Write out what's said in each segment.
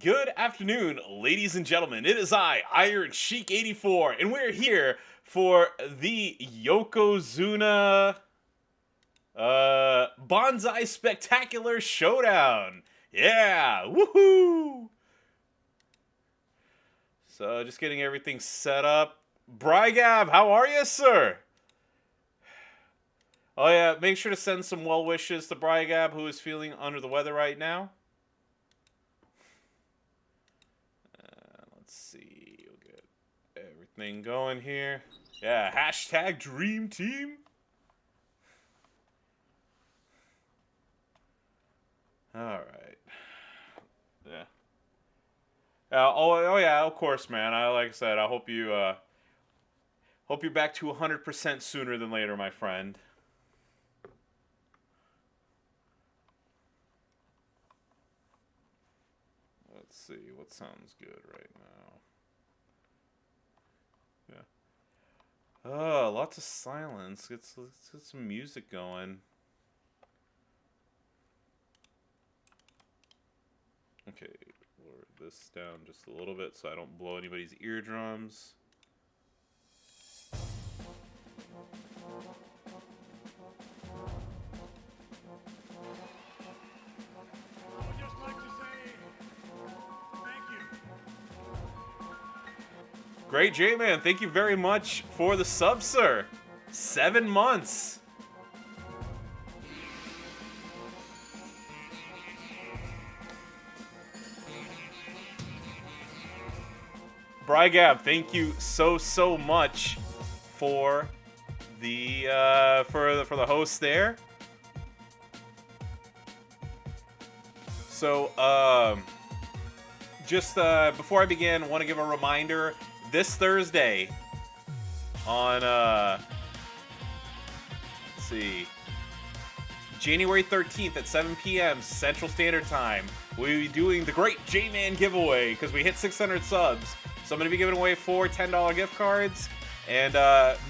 Good afternoon, ladies and gentlemen. It is I, Iron Sheik 84, and we're here for the Yokozuna Banzai Spectacular Showdown. Yeah, woohoo! So just getting everything set up. Brygab, how are you, sir? Oh yeah, make sure to send some well wishes to Brygab, who is feeling under the weather right now. Let's see, we'll get everything going here. Yeah, hashtag Dream Team. All right. Yeah. Oh yeah, of course, man. Like I said, I hope you're back to 100% sooner than later, my friend. Let's see what sounds good right now. Yeah. Oh, lots of silence. Let's get some music going. Okay, lower this down just a little bit so I don't blow anybody's eardrums. I would just like to say thank you. Great J-Man, thank you very much for the sub, sir. 7 months. Brygab, thank you so much for the for the host there. So just before I begin, I want to give a reminder. This Thursday on let's see, January 13th at 7 p.m. Central Standard Time, we'll be doing the Great J-Man giveaway because we hit 600 subs. So I'm going to be giving away 4 $10 gift cards. And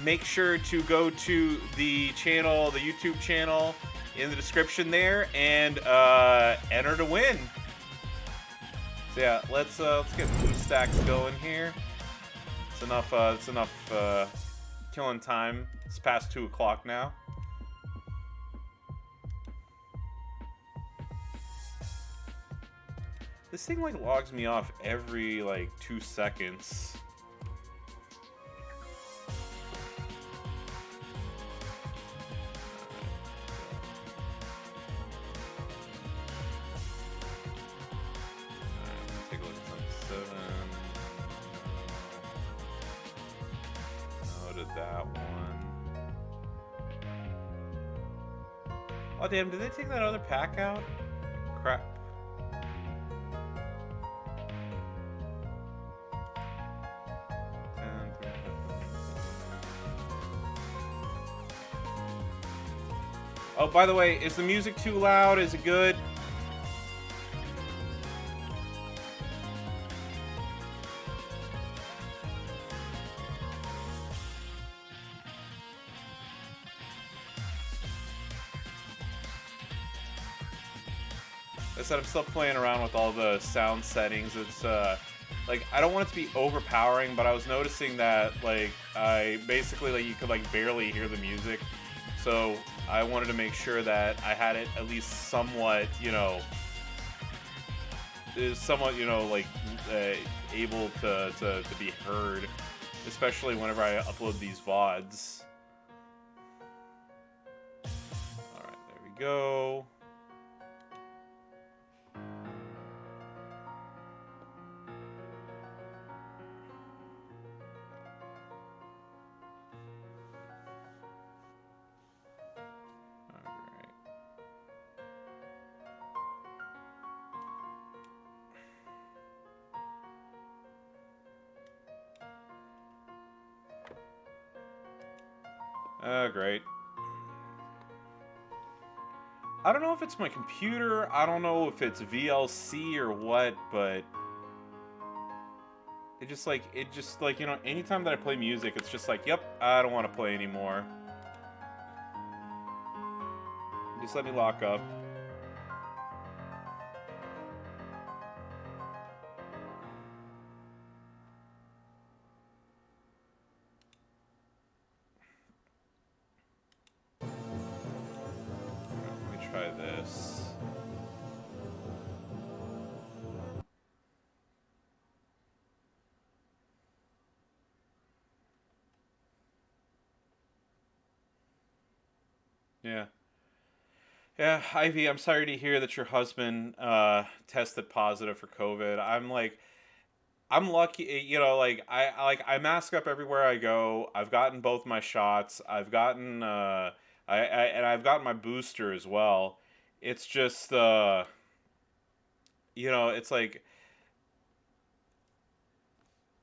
make sure to go to the channel, the YouTube channel, in the description there, and enter to win. So yeah, let's get blue stacks going here. It's enough. It's enough killing time. It's past 2 o'clock now. This thing like logs me off every like 2 seconds. Take a look at 7. No to that one. Oh damn! Did they take that other pack out? Crap. Oh, by the way, is the music too loud? Is it good? I said I'm still playing around with all the sound settings. It's like I don't want it to be overpowering, but I was noticing that like I basically like you could like barely hear the music. So I wanted to make sure that I had it at least somewhat, like able to be heard, especially whenever I upload these VODs. All right, there we go. Great. I don't know if it's my computer, I don't know if it's VLC or what, but it just like, anytime that I play music, it's just like, yep, I don't want to play anymore. Just let me lock up. Yeah. Yeah, Ivy, I'm sorry to hear that your husband tested positive for COVID. I'm lucky, I mask up everywhere I go. I've gotten both my shots. I've gotten and I've gotten my booster as well. It's just it's like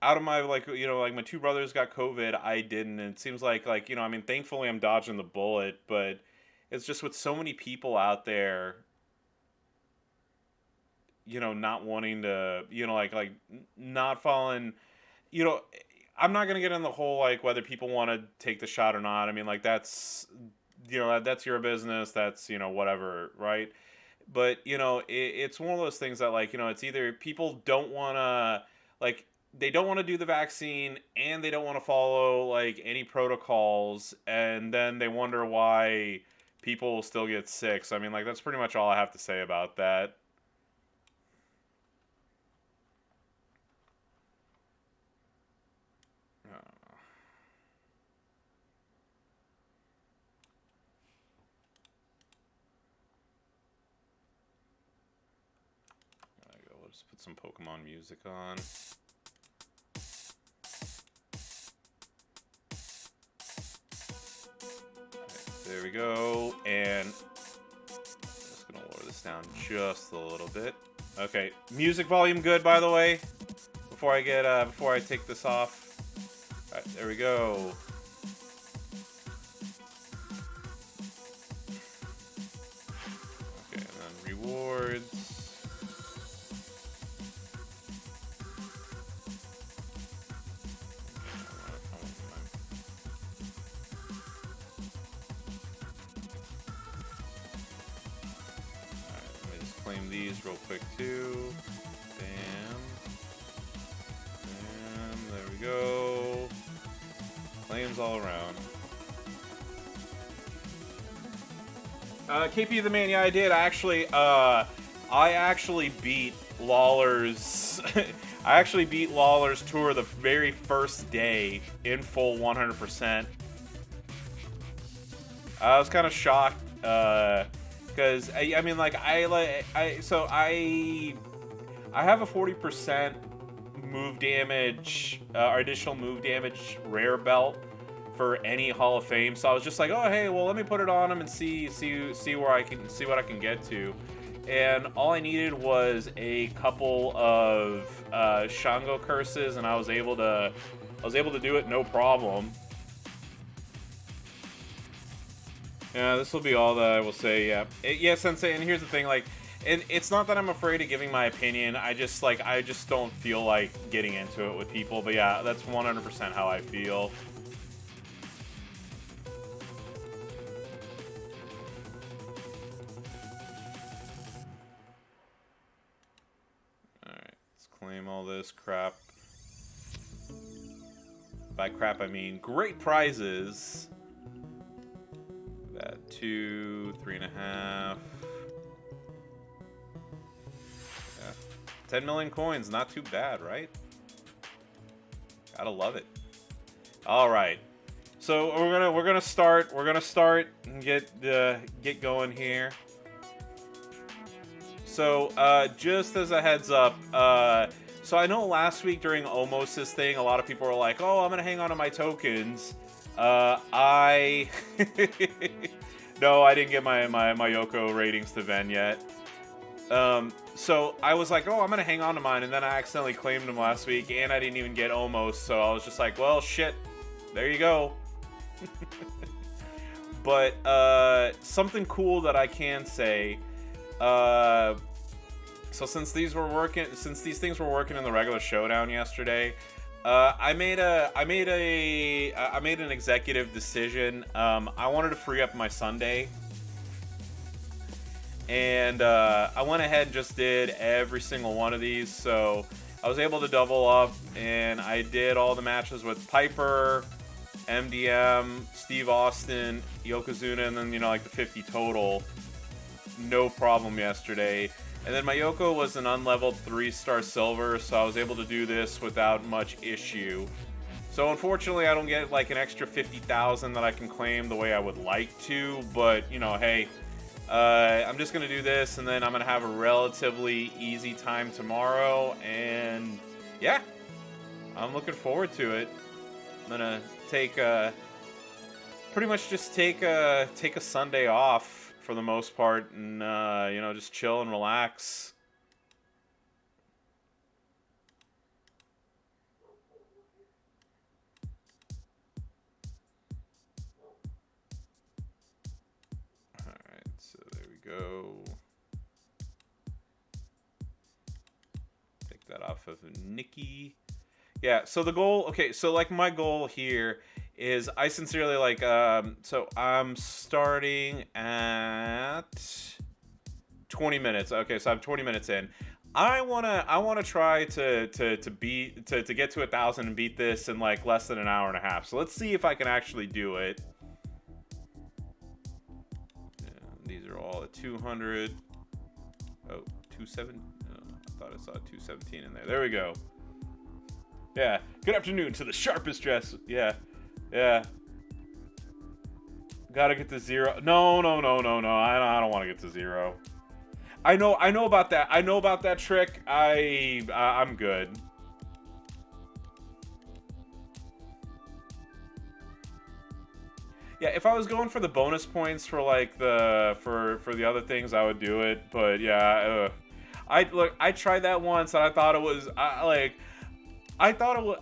out of my my two brothers got COVID, I didn't. And it seems I mean, thankfully I'm dodging the bullet, but it's just with so many people out there, not wanting to, not following, you know, I'm not gonna get in the whole whether people want to take the shot or not. I mean, that's that's your business. That's whatever, right? But it's one of those things that it's either people don't want to like they don't want to do the vaccine and they don't want to follow any protocols, and then they wonder why people still get sick. So I mean, that's pretty much all I have to say about that. We'll just put some Pokemon music on. There we go, and just gonna lower this down just a little bit. Okay, music volume good, by the way. Before I take this off. All right, there we go. Okay, and then rewards. Claim these real quick too. Bam. Bam. There we go. Claims all around. KP the Man, yeah, I did actually. I actually beat Lawler's. I actually beat Lawler's tour the very first day in full 100%. I was kind of shocked. Because I mean, I have a 40% move damage, or additional move damage rare belt for any Hall of Fame. So I was just like, oh hey, well let me put it on him and see what I can get to. And all I needed was a couple of Shango curses, and I was able to do it no problem. Yeah, this will be all that I will say. Yeah, yeah, Sensei. And here's the thing, and it's not that I'm afraid of giving my opinion. I just don't feel like getting into it with people. But yeah, that's 100% how I feel. All right, let's claim all this crap. By crap, I mean great prizes. That 2, 3.5. Yeah. 10 million coins, not too bad, right? Gotta love it. All right. So we're gonna start and get going here. So just as a heads up, so I know last week during Omos's thing, a lot of people were like, "Oh, I'm gonna hang on to my tokens." No, I didn't get my Yoko ratings to Ven yet. So I was like, oh, I'm gonna hang on to mine, and then I accidentally claimed them last week, and I didn't even get Omos, so I was just like, well, shit, there you go. But something cool that I can say, so since these things were working in the regular Showdown yesterday, I made an executive decision. I wanted to free up my Sunday, and I went ahead and just did every single one of these. So I was able to double up, and I did all the matches with Piper, MDM, Steve Austin, Yokozuna, and then the 50 total. No problem yesterday. And then my Yoko was an unleveled 3-star silver, so I was able to do this without much issue. So unfortunately, I don't get like an extra 50,000 that I can claim the way I would like to. But you know, hey, I'm just gonna do this, and then I'm gonna have a relatively easy time tomorrow. And yeah, I'm looking forward to it. I'm gonna take pretty much just take a Sunday off for the most part, and you know, just chill and relax. All right, so there we go. Take that off of Nikki. Yeah, so the goal, okay, so like my goal here is I sincerely like, so I'm starting at 20 minutes. Okay, so I'm 20 minutes in. I wanna try to get to 1,000 and beat this in like less than an hour and a half. So let's see if I can actually do it. Yeah, these are all at 200. Oh, 270. Oh, I thought I saw 217 in there. There we go. Yeah. Good afternoon to the sharpest dress. Yeah. Yeah. Gotta get to 0. No. I don't want to get to 0. I know about that. I know about that trick. I'm good. Yeah, if I was going for the bonus points for like for the other things, I would do it. But yeah, I tried that once and I thought it was I thought it was.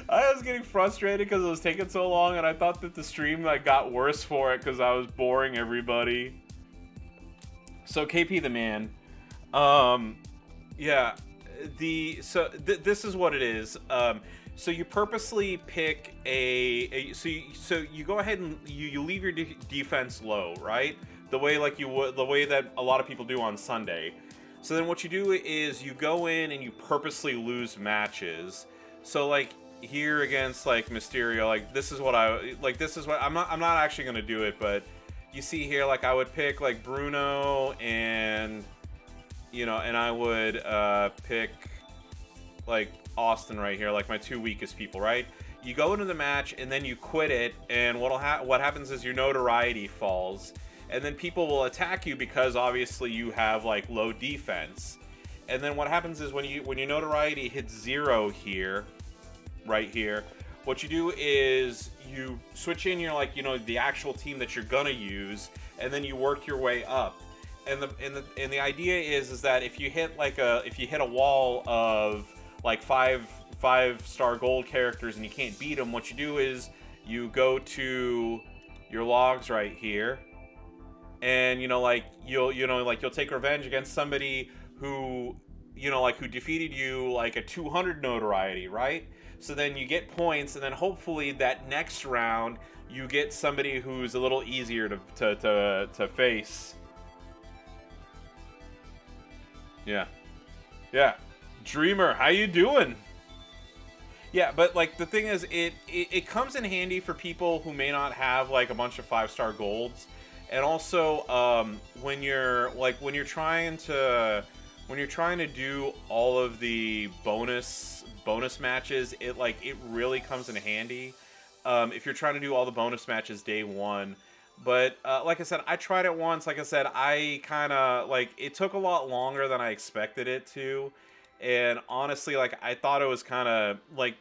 I was getting frustrated because it was taking so long, and I thought that the stream like got worse for it because I was boring everybody. So KP the man, yeah, this is what it is. So you purposely pick so you go ahead and you leave your defense low, right? The way the way that a lot of people do on Sunday. So then what you do is you go in and you purposely lose matches. So like here against like Mysterio, like this is what I'm not actually going to do it, but you see here like I would pick like Bruno and you know, and I would pick like Austin right here, like my 2 weakest people, right? You go into the match and then you quit it, and what happens is your notoriety falls. And then people will attack you because obviously you have like low defense. And then what happens is when your notoriety hits 0 here, right here, what you do is you switch in your like, you know, the actual team that you're gonna use, and then you work your way up. And the idea is that if you hit a wall of like five-star gold characters and you can't beat them, what you do is you go to your logs right here. And you'll take revenge against somebody who who defeated you like a 200 notoriety, right? So then you get points, and then hopefully that next round you get somebody who's a little easier to face. Yeah, Dreamer, how you doing? Yeah, but like the thing is, it comes in handy for people who may not have like a bunch of 5-star golds. And also, when you're trying to do all of the bonus matches, it really comes in handy. If you're trying to do all the bonus matches day one. But like I said, I tried it once. Like I said, I kind of it took a lot longer than I expected it to, and honestly, I thought it was kind of like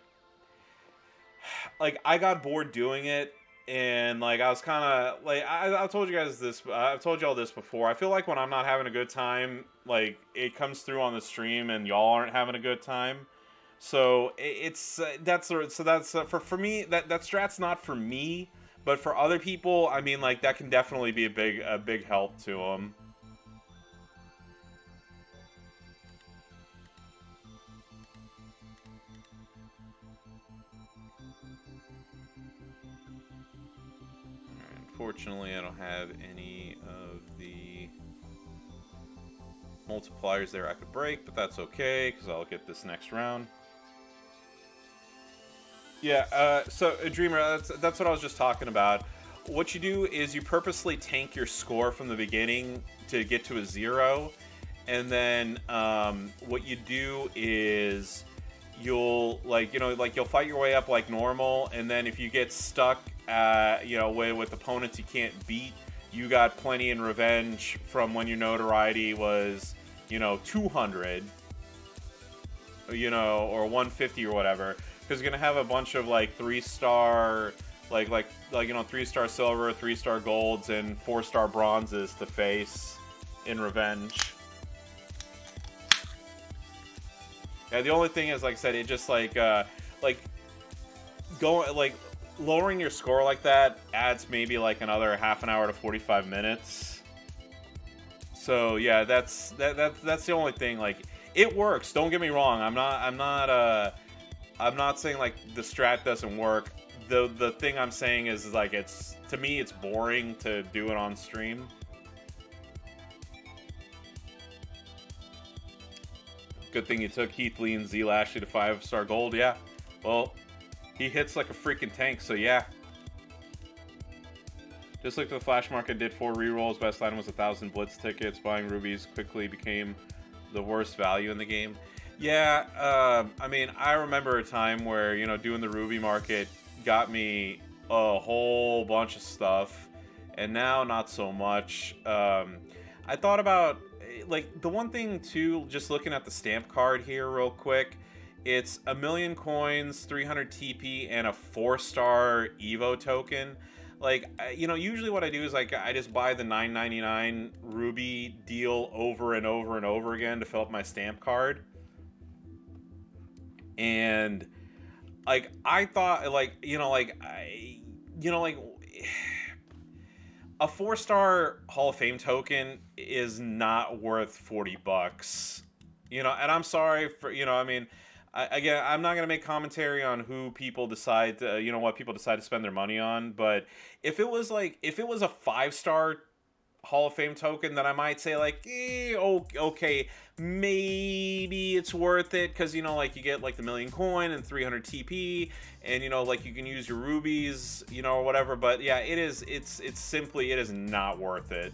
I got bored doing it. And I was kind of I told you guys this. I've told y'all this before. I feel like when I'm not having a good time, it comes through on the stream, and y'all aren't having a good time. So that's for me that strat's not for me, but for other people, I mean, that can definitely be a big help to them. Unfortunately, I don't have any of the multipliers there I could break, but that's okay, because I'll get this next round. Yeah, so Dreamer, that's what I was just talking about. What you do is you purposely tank your score from the beginning to get to a 0, and then what you do is you'll you'll fight your way up like normal, and then if you get stuck, with opponents you can't beat, you got plenty in revenge from when your notoriety was 200, or 150 or whatever, because you're gonna have a bunch of like 3-star, 3-star silver, 3-star golds, and 4-star bronzes to face in revenge. Yeah, the only thing is, like I said, it just lowering your score like that adds maybe like another half an hour to 45 minutes. So yeah, that's the only thing. Like, it works. Don't get me wrong. I'm not saying like the strat doesn't work. The thing I'm saying is like, to me it's boring to do it on stream. Good thing you took Heath Lee and Z Lashley to 5-star gold. Yeah, well, he hits like a freaking tank, so yeah. Just looked at the flash market, did 4 rerolls. Best item was 1,000 blitz tickets. Buying rubies quickly became the worst value in the game. Yeah, I mean, I remember a time where, doing the ruby market got me a whole bunch of stuff, and now not so much. I thought about, like, the one thing too, just looking at the stamp card here real quick, it's 1,000,000 coins, 300 TP, and a 4-star Evo token. Like, usually what I do is like, I just buy the $9.99 ruby deal over and over and over again to fill up my stamp card. And like, I thought, a 4-star Hall of Fame token is not worth $40. And I'm sorry for, again, I'm not going to make commentary on who people decide to, what people decide to spend their money on. But if it was a 5-star Hall of Fame token, then I might say like, okay, maybe it's worth it, because you get like the 1,000,000 coin and 300 TP, and you can use your rubies, or whatever. But yeah, it's simply, it is not worth it.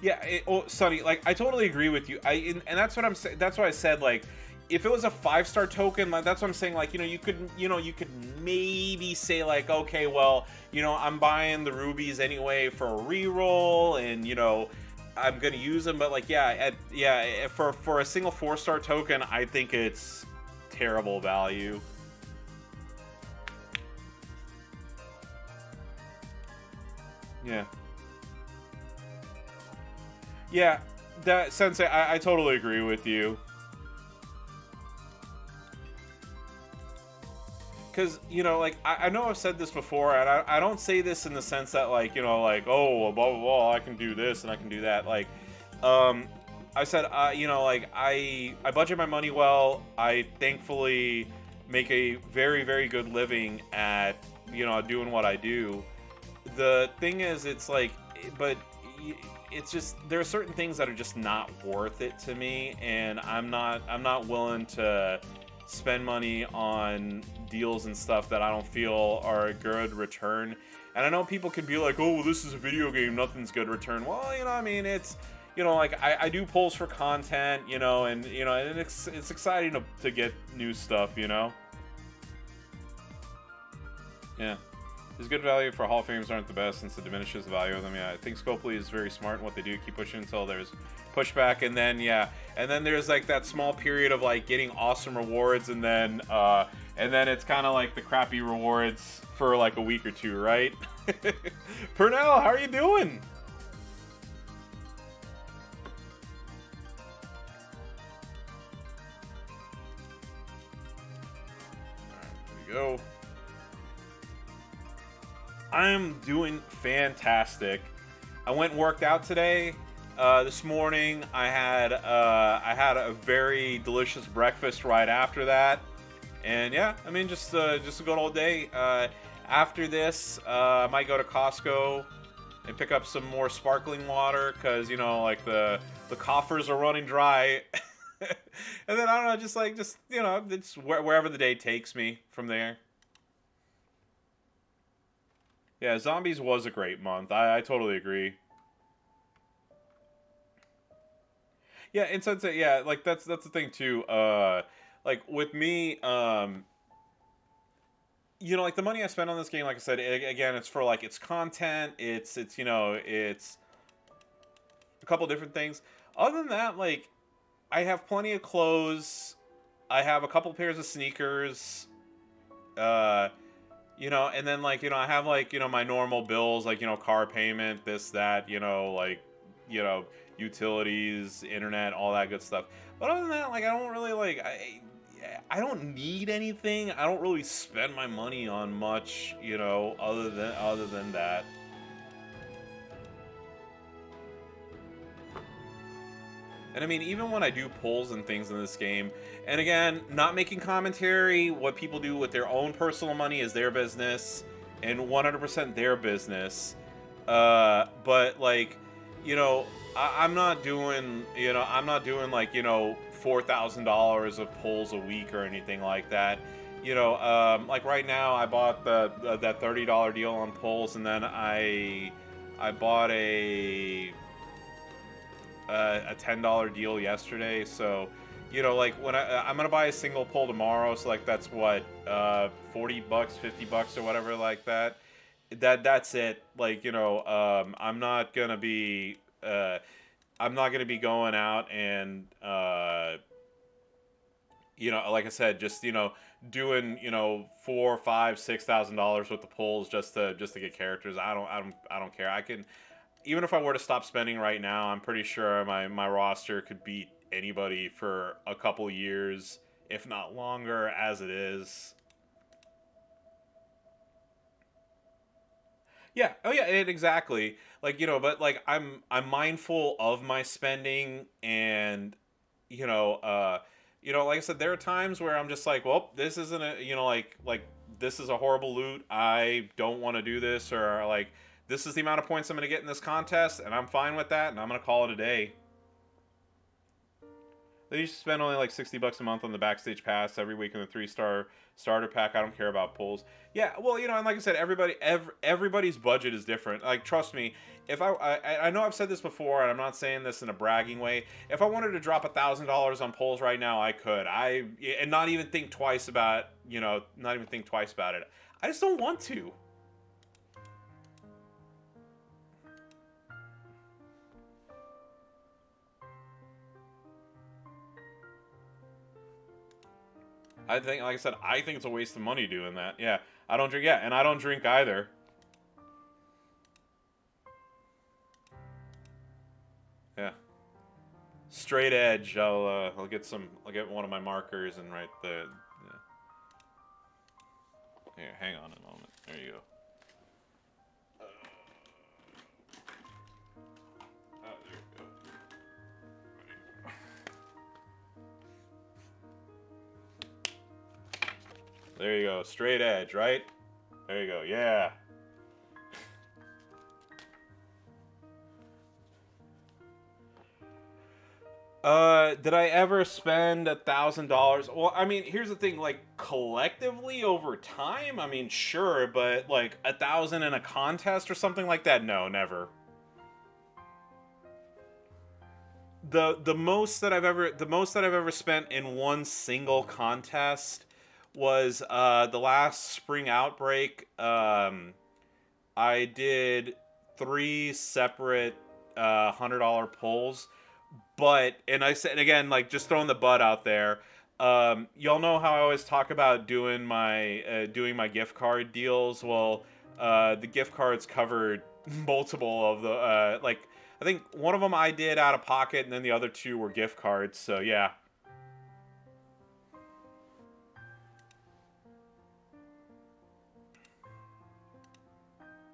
Yeah, Sonny, like, I totally agree with you. And that's what I'm saying. That's why I said, like, if it was a 5-star token, like, that's what I'm saying. Like, you could maybe say like, okay, well, I'm buying the rubies anyway for a reroll, and I'm gonna use them. But like, for a single 4-star token, I think it's terrible value. Yeah. Yeah, that Sensei, I totally agree with you. Because, like, I know I've said this before, and I don't say this in the sense that, like, oh, blah, blah, blah, I can do this and I can do that. Like, I said, like, I budget my money well. I thankfully make a very, very good living at, doing what I do. The thing is, it's like, but it's just, there are certain things that are just not worth it to me, and I'm not willing to spend money on deals and stuff that I don't feel are a good return. And I know people can be like, oh, well, this is a video game, nothing's good return. Well, I mean, it's, like, I do polls for content, and it's exciting to get new stuff, Yeah. It's good value for Hall of Famers aren't the best, since it diminishes the value of them. Yeah, I think Scopely is very smart in what they do. Keep pushing until there's pushback, and then there's like that small period of like getting awesome rewards, and then it's kind of like the crappy rewards for like a week or two, right? Purnell, how are you doing? Alright, here we go. I'm doing fantastic. I went and worked out today. This morning I had a very delicious breakfast right after that, and yeah, I mean, just a good old day. After this, I might go to Costco and pick up some more sparkling water, because like the coffers are running dry. And then I don't know, just it's wherever the day takes me from there. Yeah, Zombies was a great month. I totally agree. Yeah, and since yeah, like that's the thing too. Like with me, like the money I spend on this game, like I said, again, it's for like its content. It's it's a couple different things. Other than that, like I have plenty of clothes. I have a couple pairs of sneakers. Uh, and then like I have like my normal bills, like car payment, this that, like you know utilities, internet, all that good stuff. But other than that, like I don't really like I don't need anything. I don't really spend my money on much, other than that. And I mean, even when I do polls and things in this game, and again, not making commentary, what people do with their own personal money is their business and 100% their business. But like, you know, I'm not doing, like, $4,000 of polls a week or anything like that. Like right now, I bought that $30 deal on polls, and then I bought a $10 deal yesterday. So, like when I'm gonna buy a single pull tomorrow. So like that's what $40, $50 or whatever like that. That's it. Like I'm not gonna be going out and like I said, just doing $4, $5, $6,000 with the pulls just to get characters. I don't care. I can, even if I were to stop spending right now, I'm pretty sure my roster could beat anybody for a couple years, if not longer, as it is. Yeah. Oh yeah. Exactly. Like but like I'm mindful of my spending, and you know, uh, like I said, there are times where I'm just like, well, this isn't a, like this is a horrible loot. I don't want to do this, or like this is the amount of points I'm going to get in this contest, and I'm fine with that, and I'm going to call it a day. They used to spend only like $60 a month on the backstage pass every week in the 3-star starter pack. I don't care about pulls. Yeah, well, and like I said, everybody's budget is different. Like, trust me, if I know I've said this before, and I'm not saying this in a bragging way. If I wanted to drop $1,000 on pulls right now, I could. And not even think twice about not even think twice about it. I just don't want to. I think, like I said, I think it's a waste of money doing that. Yeah, I don't drink. Yeah, and I don't drink either. Yeah, straight edge. I'll get some. I'll get one of my markers and write the. Yeah. Here, hang on a moment. There you go. Oh, there you go. There you go. Straight edge, right? There you go. Yeah. Did I ever spend $1,000? Well, I mean, here's the thing. Like collectively over time, I mean, sure, but like 1,000 in a contest or something like that, no, never. The most that I've ever spent in one single contest was the last spring outbreak. I did three separate $100 pulls, but and I said again, like just throwing the butt out there. Y'all know how I always talk about doing my gift card deals. Well, the gift cards covered multiple of the like. I think one of them I did out of pocket, and then the other two were gift cards. So yeah,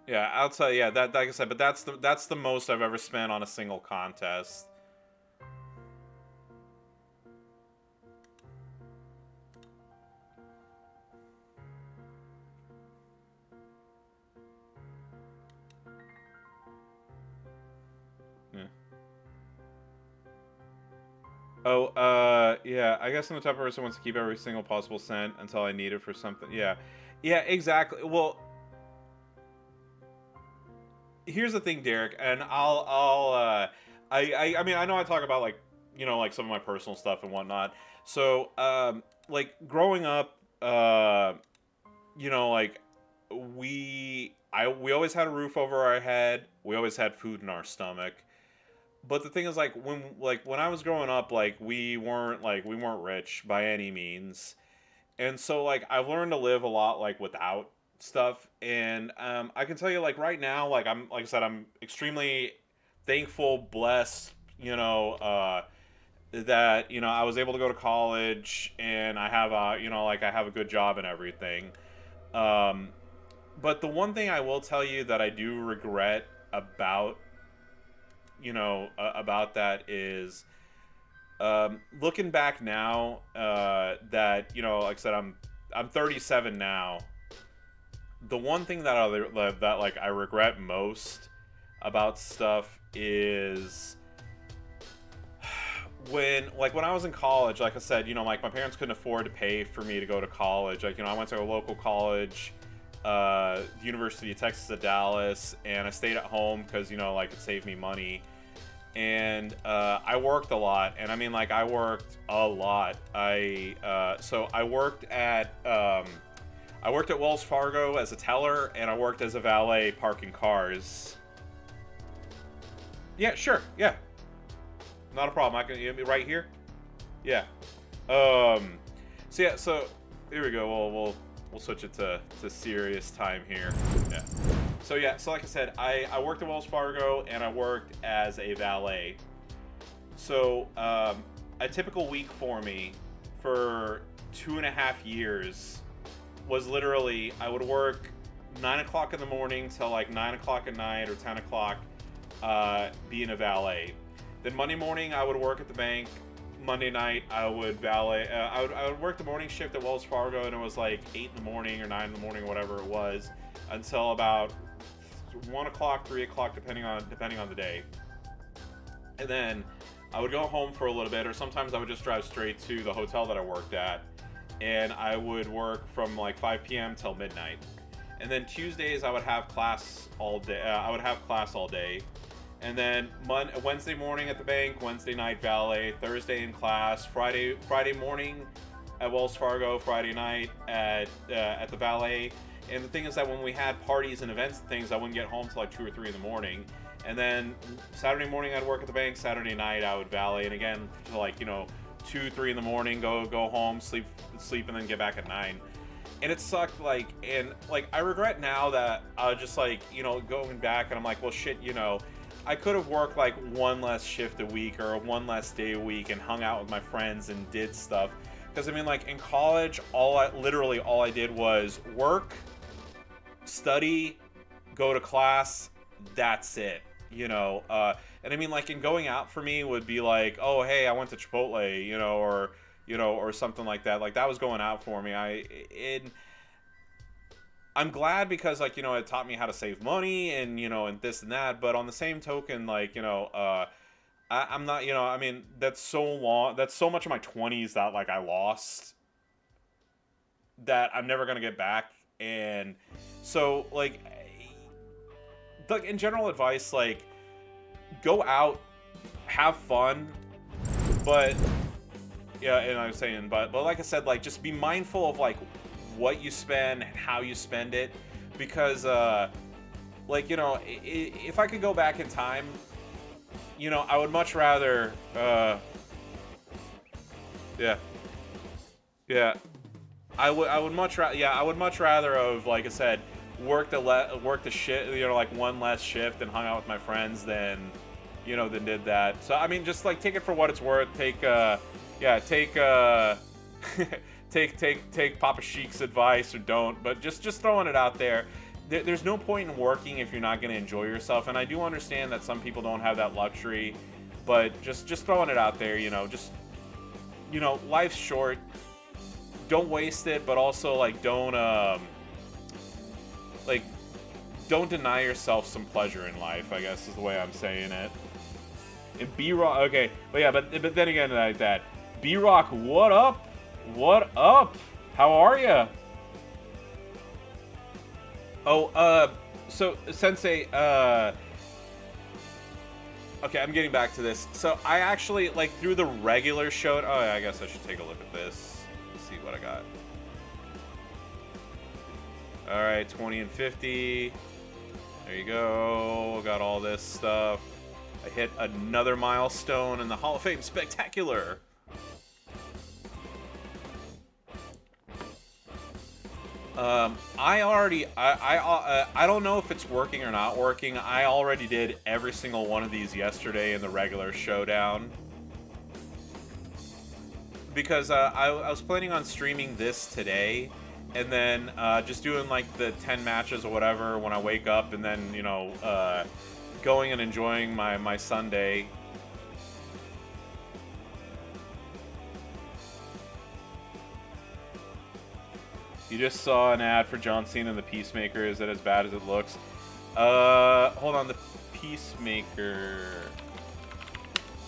yeah. Outside, yeah. That like I said, but that's the most I've ever spent on a single contest. Yeah. Oh, yeah. I guess I'm the type of person who wants to keep every single possible cent until I need it for something. Yeah, yeah, exactly. Well, here's the thing, Derek, and I mean, I know I talk about like, like some of my personal stuff and whatnot. So, like growing up, like we always had a roof over our head. We always had food in our stomach. But the thing is, like when I was growing up, like we weren't rich by any means, and so like I've learned to live a lot like without stuff. And I can tell you, like right now, like I said, I'm extremely thankful, blessed, that I was able to go to college and I have like I have a good job and everything. Um, but the one thing I will tell you that I do regret about about that is, looking back now, that like I said, I'm 37 now. The one thing that like I regret most about stuff is when I was in college. Like I said, like my parents couldn't afford to pay for me to go to college. Like, I went to a local college, University of Texas at Dallas, and I stayed at home because like it saved me money. And I worked a lot, and I mean, like, I worked a lot. So I worked at Wells Fargo as a teller, and I worked as a valet parking cars. Yeah, sure, yeah, not a problem. I can right here. Yeah. So yeah, so here we go. We'll switch it to serious time here. Yeah. So yeah, so like I said, I worked at Wells Fargo and I worked as a valet. So a typical week for me for 2.5 years was literally I would work 9 o'clock in the morning till like 9 o'clock at night or 10 o'clock, being a valet. Then Monday morning I would work at the bank. Monday night I would valet. I would work the morning shift at Wells Fargo, and it was like 8 in the morning or 9 in the morning, whatever it was, until about 1 o'clock, 3 o'clock, depending on the day. And then I would go home for a little bit, or sometimes I would just drive straight to the hotel that I worked at, and I would work from like 5 p.m. till midnight. And then Tuesdays I would have class all day. And then Wednesday morning at the bank, Wednesday night valet, Thursday in class, Friday morning at Wells Fargo, Friday night at the valet. And the thing is that when we had parties and events and things, I wouldn't get home till like 2 or 3 in the morning. And then Saturday morning I'd work at the bank, Saturday night I would valet, and again till like 2, 3 in the morning, go home, sleep, and then get back at 9. And it sucked, and I regret now that just going back, and I'm like, well, shit, I could have worked like one less shift a week or one less day a week and hung out with my friends and did stuff. Because I mean, like in college, all I did was work, study, go to class. That's it, And I mean, like in going out for me would be like, oh hey, I went to Chipotle, or something like that. Like that was going out for me. I'm glad because it taught me how to save money and and this and that. But on the same token, I'm not, I mean, that's so much of my 20s that I lost that I'm never gonna get back. And so in general advice, go out, have fun, but yeah. And I was saying, but like I said, just be mindful of what you spend and how you spend it, because if I could go back in time, I would much rather I would much rather have, like I said, worked the shit, one less shift and hung out with my friends than did that. So I mean, just take it for what it's worth. Take take Papa Sheik's advice, or don't, but just throwing it out there. There's no point in working if you're not going to enjoy yourself, and I do understand that some people don't have that luxury, but just throwing it out there, life's short. Don't waste it, but also don't deny yourself some pleasure in life, I guess is the way I'm saying it. And B-Rock, okay, but then again, like that, B-Rock, what up? What up? How are ya? Oh, So Sensei, okay, I'm getting back to this. So I actually, like, through the regular show... Oh, yeah, I guess I should take a look at this. Let's see what I got. Alright, 20 and 50. There you go. Got all this stuff. I hit another milestone in the Hall of Fame Spectacular. I don't know if it's working or not working. I already did every single one of these yesterday in the regular Showdown. Because I was planning on streaming this today, and then just doing like the 10 matches or whatever when I wake up, and then, you know, going and enjoying my Sunday. You just saw an ad for John Cena and the Peacemaker. Is it as bad as it looks? Hold on, the Peacemaker.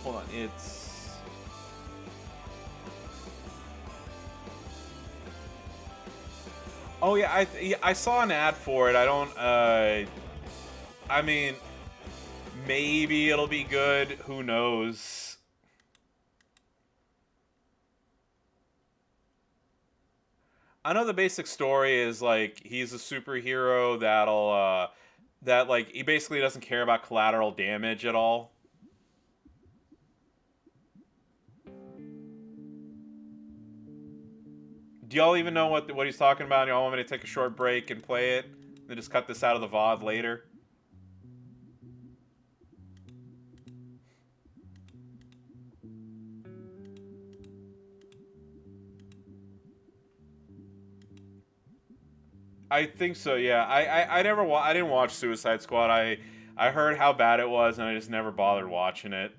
Hold on, it's... Oh yeah, I saw an ad for it. I don't, I mean, maybe it'll be good. Who knows? I know the basic story is, like, he's a superhero that'll, that, like, he basically doesn't care about collateral damage at all. Do y'all even know what he's talking about? Y'all want me to take a short break and play it? Then just cut this out of the VOD later? I think so, yeah. I didn't watch Suicide Squad. I heard how bad it was, and I just never bothered watching it.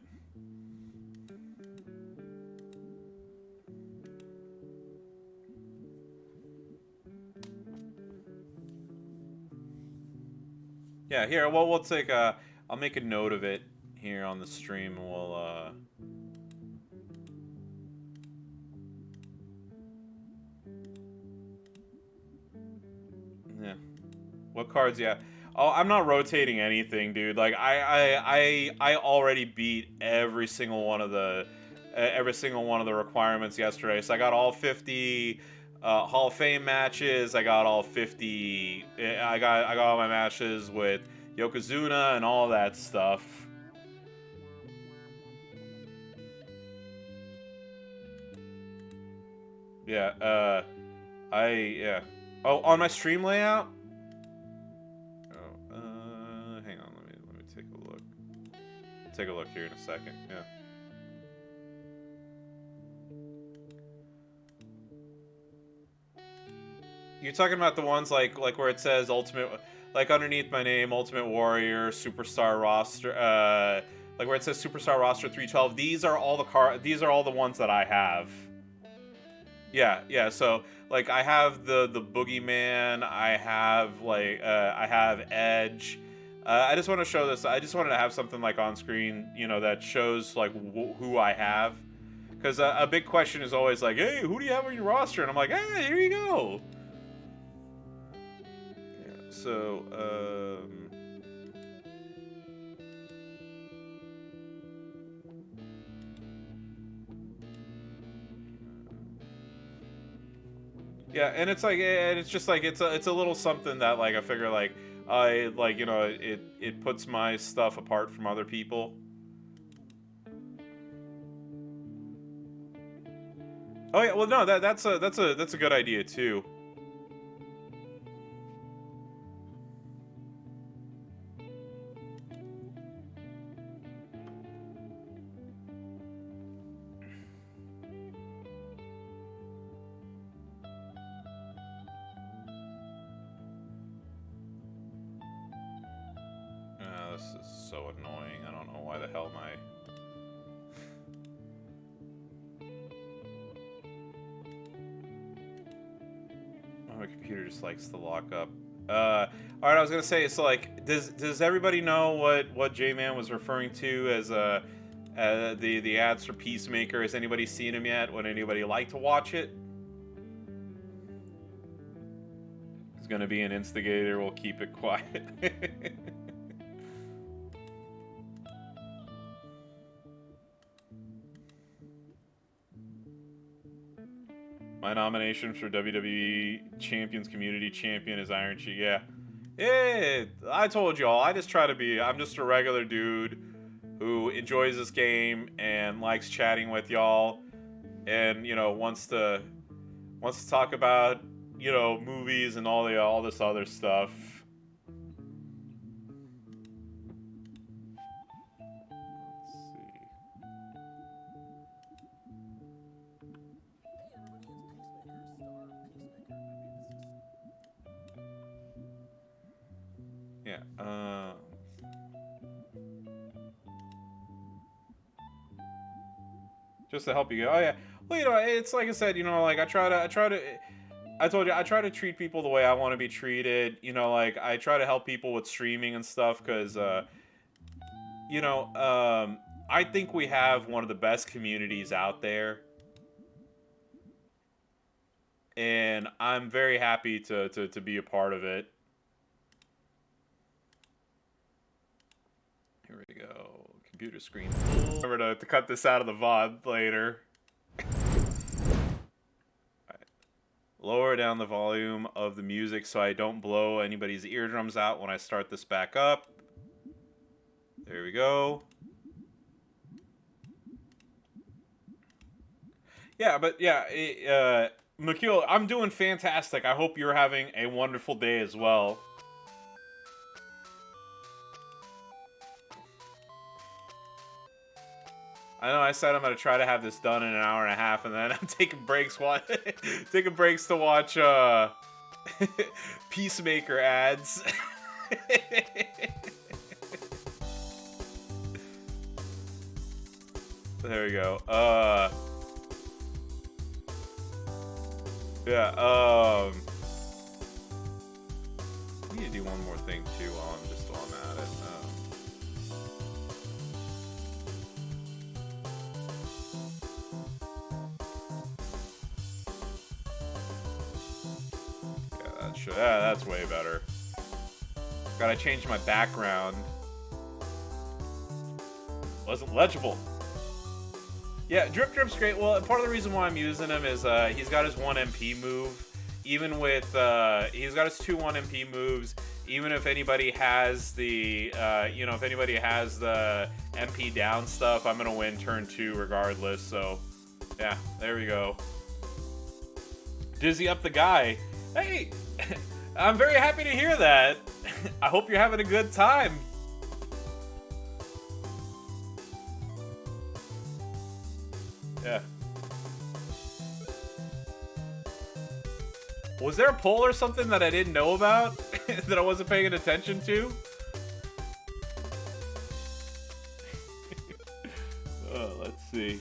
Yeah, here, well, we'll take a... I'll make a note of it here on the stream, and we'll, yeah. What cards? Yeah. Oh, I'm not rotating anything, dude. Like, I already beat every single one of the requirements yesterday. So I got all 50 Hall of Fame matches. I got all 50. I got all my matches with Yokozuna and all that stuff. Yeah. Yeah. Oh, on my stream layout. Hang on, let me take a look. Take a look here in a second. Yeah. You're talking about the ones like where it says Ultimate, like underneath my name, Ultimate Warrior, Superstar Roster, like where it says Superstar Roster 312. These are all the ones that I have. Yeah. So like I have the Boogeyman. I have I have Edge. I just want to show this. I just wanted to have something like on screen, you know, that shows like who I have. Because a big question is always like, hey, who do you have on your roster? And I'm like, hey, here you go. Yeah, so, yeah, and it's like, and it's just like, it's a little something that like I figure like you know, it puts my stuff apart from other people. Oh yeah, well no, that's a good idea too. This is so annoying. I don't know why the hell my computer just likes to lock up. All right, I was gonna say, so like, does everybody know what J-Man was referring to as the ads for Peacemaker? Has anybody seen him yet? Would anybody like to watch it? gonna be an instigator, we'll keep it quiet. My nomination for WWE Champions Community Champion is Iron Sheik. Yeah. Yeah, I told y'all, I'm just a regular dude who enjoys this game and likes chatting with y'all and, you know, wants to talk about, you know, movies and all this other stuff. Yeah, just to help you go. Oh yeah. Well, you know, it's like I said, you know, like I told you, I try to treat people the way I want to be treated. You know, like I try to help people with streaming and stuff because, you know, I think we have one of the best communities out there. And I'm very happy to be a part of it. Here we go. Computer screen. Remember to cut this out of the VOD later. Right. Lower down the volume of the music so I don't blow anybody's eardrums out when I start this back up. There we go. Yeah, but yeah, Makil, I'm doing fantastic. I hope you're having a wonderful day as well. I know I said I'm gonna try to have this done in an hour and a half, and then I'm taking breaks to watch Peacemaker ads. There we go. Yeah, I need to do one more thing too while I'm at it. Yeah, that's way better. Gotta change my background. Wasn't legible. Yeah, Drip's great. Well, part of the reason why I'm using him is he's got his 1 MP move. Even with he's got his 2 1 MP moves. Even if anybody has the you know, if anybody has the MP down stuff, I'm gonna win turn 2 regardless. So yeah, there we go. Dizzy up the guy. Hey, I'm very happy to hear that. I hope you're having a good time. Yeah. Was there a poll or something that I didn't know about? That I wasn't paying attention to? Let's see.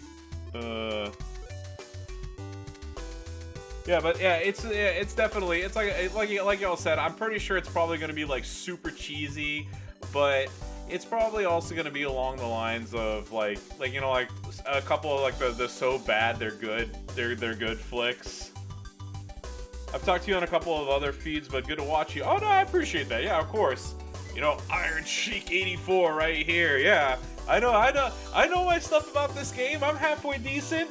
Yeah, but yeah, it's definitely, it's like y'all said, I'm pretty sure it's probably going to be like super cheesy, but it's probably also going to be along the lines of like you know, like a couple of like the so bad they're good flicks. I've talked to you on a couple of other feeds, but good to watch you. Oh no, I appreciate that. Yeah, of course. You know, Iron Sheik 84 right here. Yeah, I know my stuff about this game. I'm halfway decent.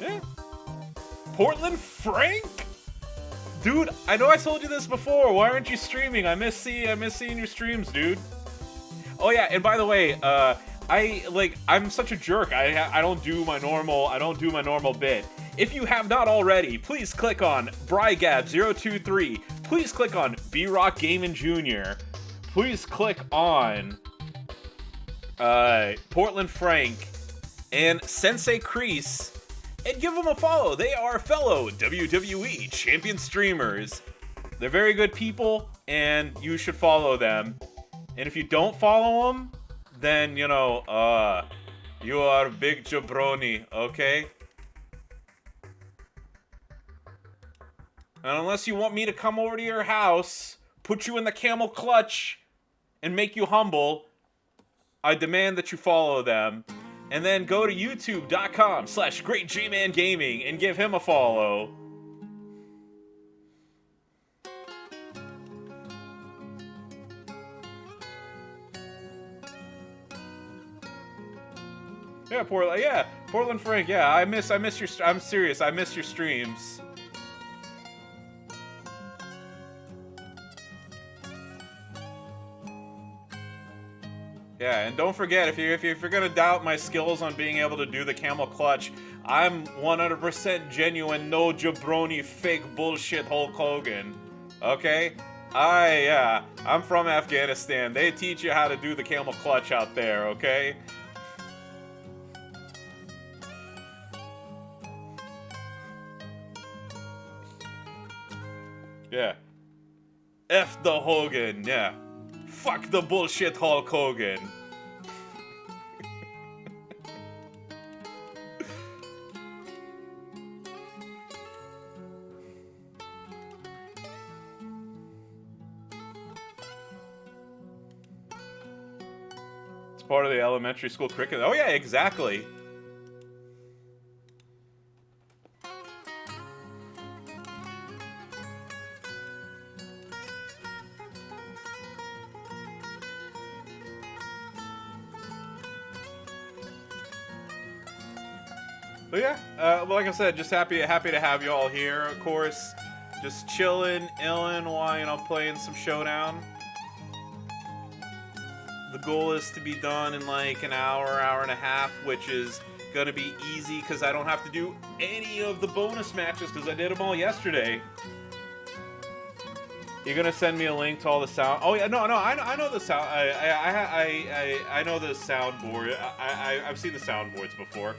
Yeah. Portland Frank? Dude, I know I told you this before. Why aren't you streaming? I miss seeing your streams, dude. Oh yeah, and by the way, I'm such a jerk. I don't do my normal bit. If you have not already, please click on Brygab023. Please click on B-Rock Gaming Jr. Please click on Portland Frank and Sensei Kreese and give them a follow. They are fellow WWE champion streamers. They're very good people, and you should follow them. And if you don't follow them, then, you know, you are a big jabroni, okay? And unless you want me to come over to your house, put you in the camel clutch, and make you humble, I demand that you follow them. And then go to youtube.com/GreatJManGaming and give him a follow. Yeah, Portland. Yeah, Portland Frank. Yeah, I miss your. I'm serious. I miss your streams. Yeah, and don't forget, if you're gonna doubt my skills on being able to do the camel clutch, I'm 100% genuine, no jabroni, fake bullshit Hulk Hogan. Okay? I'm from Afghanistan. They teach you how to do the camel clutch out there, okay? Yeah. F the Hogan, yeah. Fuck the bullshit Hulk Hogan. It's part of the elementary school curriculum. Oh yeah, exactly. But yeah, well, like I said, just happy to have you all here. Of course, just chilling, illin while playing some Showdown. The goal is to be done in like an hour and a half, which is gonna be easy because I don't have to do any of the bonus matches because I did them all yesterday. You're gonna send me a link to all the sound. Oh yeah, no, I know the sound. I know the soundboard. I've seen the soundboards before.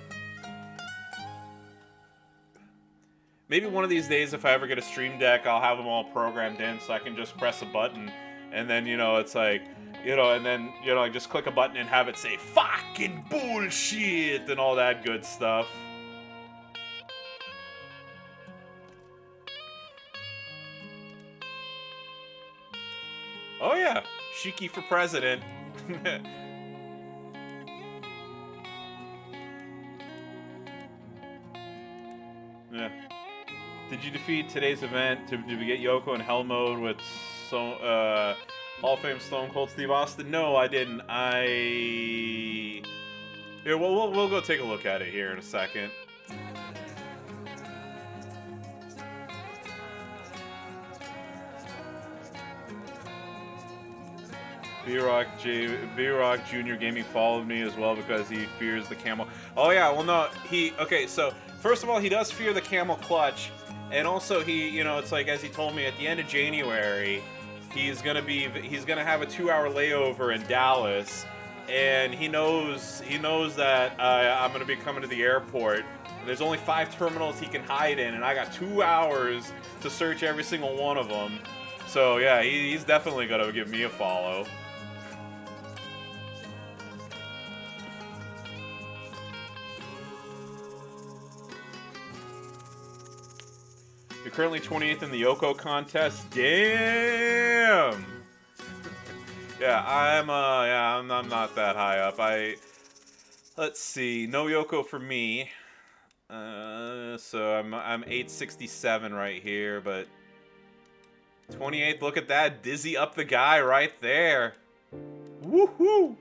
Maybe one of these days, if I ever get a stream deck, I'll have them all programmed in so I can just press a button, and then it's like, and then just click a button and have it say "fucking bullshit" and all that good stuff. Oh yeah, Shiki for president. Yeah. Did you defeat today's event? Did we get Yoko in hell mode with Hall of Fame Stone Cold Steve Austin? No, I didn't. Yeah, we'll go take a look at it here in a second. B-Rock Jr. Gaming followed me as well because he fears the camel. Oh yeah, well no, okay, so first of all, he does fear the camel clutch, and also he, it's like, as he told me at the end of January, he's gonna have a 2-hour layover in Dallas, and he knows that I'm gonna be coming to the airport. And there's only 5 terminals he can hide in, and I got 2 hours to search every single one of them. So yeah, he's definitely gonna give me a follow. You're currently 28th in the Yoko contest. Damn. Yeah, I'm not that high up. Let's see, no Yoko for me. So I'm 867 right here, but 28th. Look at that, dizzy up the guy right there. Woohoo!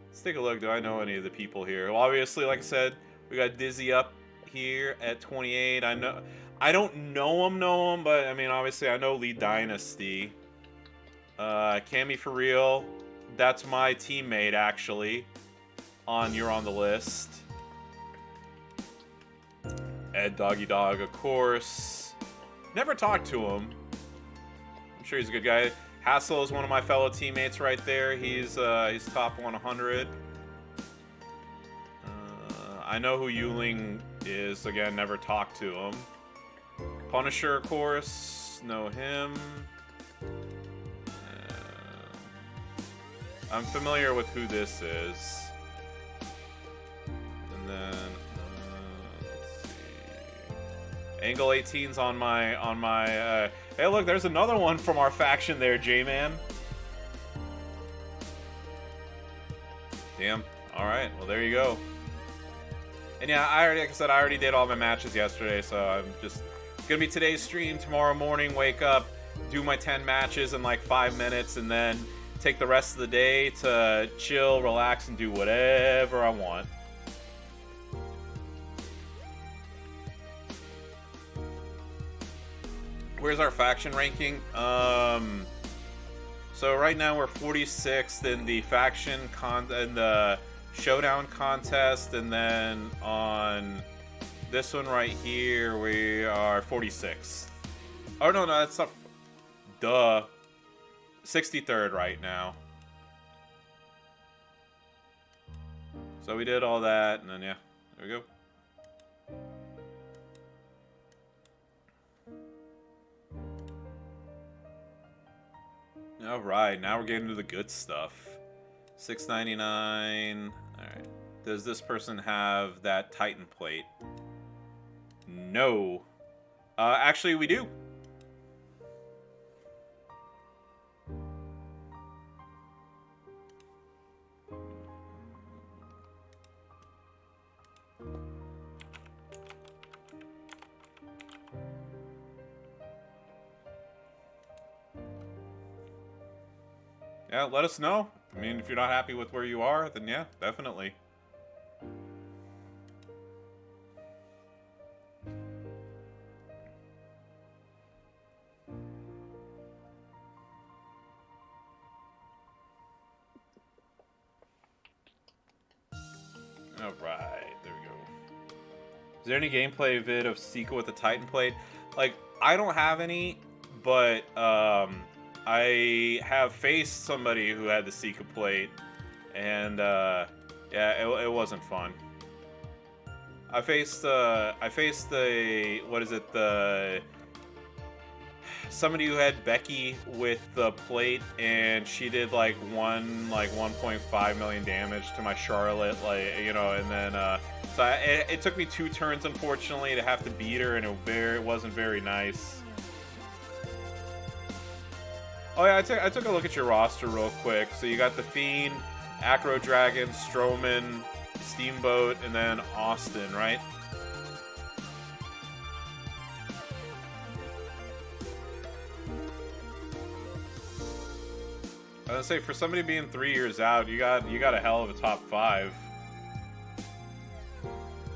Let's take a look. Do I know any of the people here? Well, obviously, like I said, we got Dizzy up here at 28. I don't know him, but I mean, obviously, I know Lee Dynasty. Cammy for real. That's my teammate, actually. You're on the list. Ed Doggy Dog, of course. Never talked to him. I'm sure he's a good guy. Hassel is one of my fellow teammates right there. He's top 100. I know who Yuling is. Again, never talked to him. Punisher, of course. Know him. I'm familiar with who this is. And then let's see. Angle 18's on my hey, look, there's another one from our faction there, J-Man. Damn. All right. Well, there you go. And yeah, like I said, I already did all my matches yesterday, so I'm just gonna be today's stream. Tomorrow morning, wake up, do my 10 matches in like 5 minutes, and then take the rest of the day to chill, relax, and do whatever I want. Where's our faction ranking? So right now we're 46th in the faction in the Showdown contest, and then on this one right here we are 46th. Oh no, that's not. Duh. 63rd right now. So we did all that, and then yeah, there we go. All right, now we're getting to the good stuff. $6.99. All right. Does this person have that Titan plate? No. Actually, we do. Yeah, let us know. I mean, if you're not happy with where you are, then yeah, definitely. Alright, there we go. Is there any gameplay vid of Sika with the Titan plate? Like, I don't have any, but I have faced somebody who had the Sika plate, and yeah, it wasn't fun. I faced the what is it, the somebody who had Becky with the plate, and she did like 1.5 million damage to my Charlotte, like, you know, and then so it took me 2 turns unfortunately to have to beat her, and it wasn't very nice. Oh yeah, I took a look at your roster real quick. So you got the Fiend, Acro Dragon, Strowman, Steamboat, and then Austin, right? I was gonna say, for somebody being 3 years out, you got a hell of a top 5.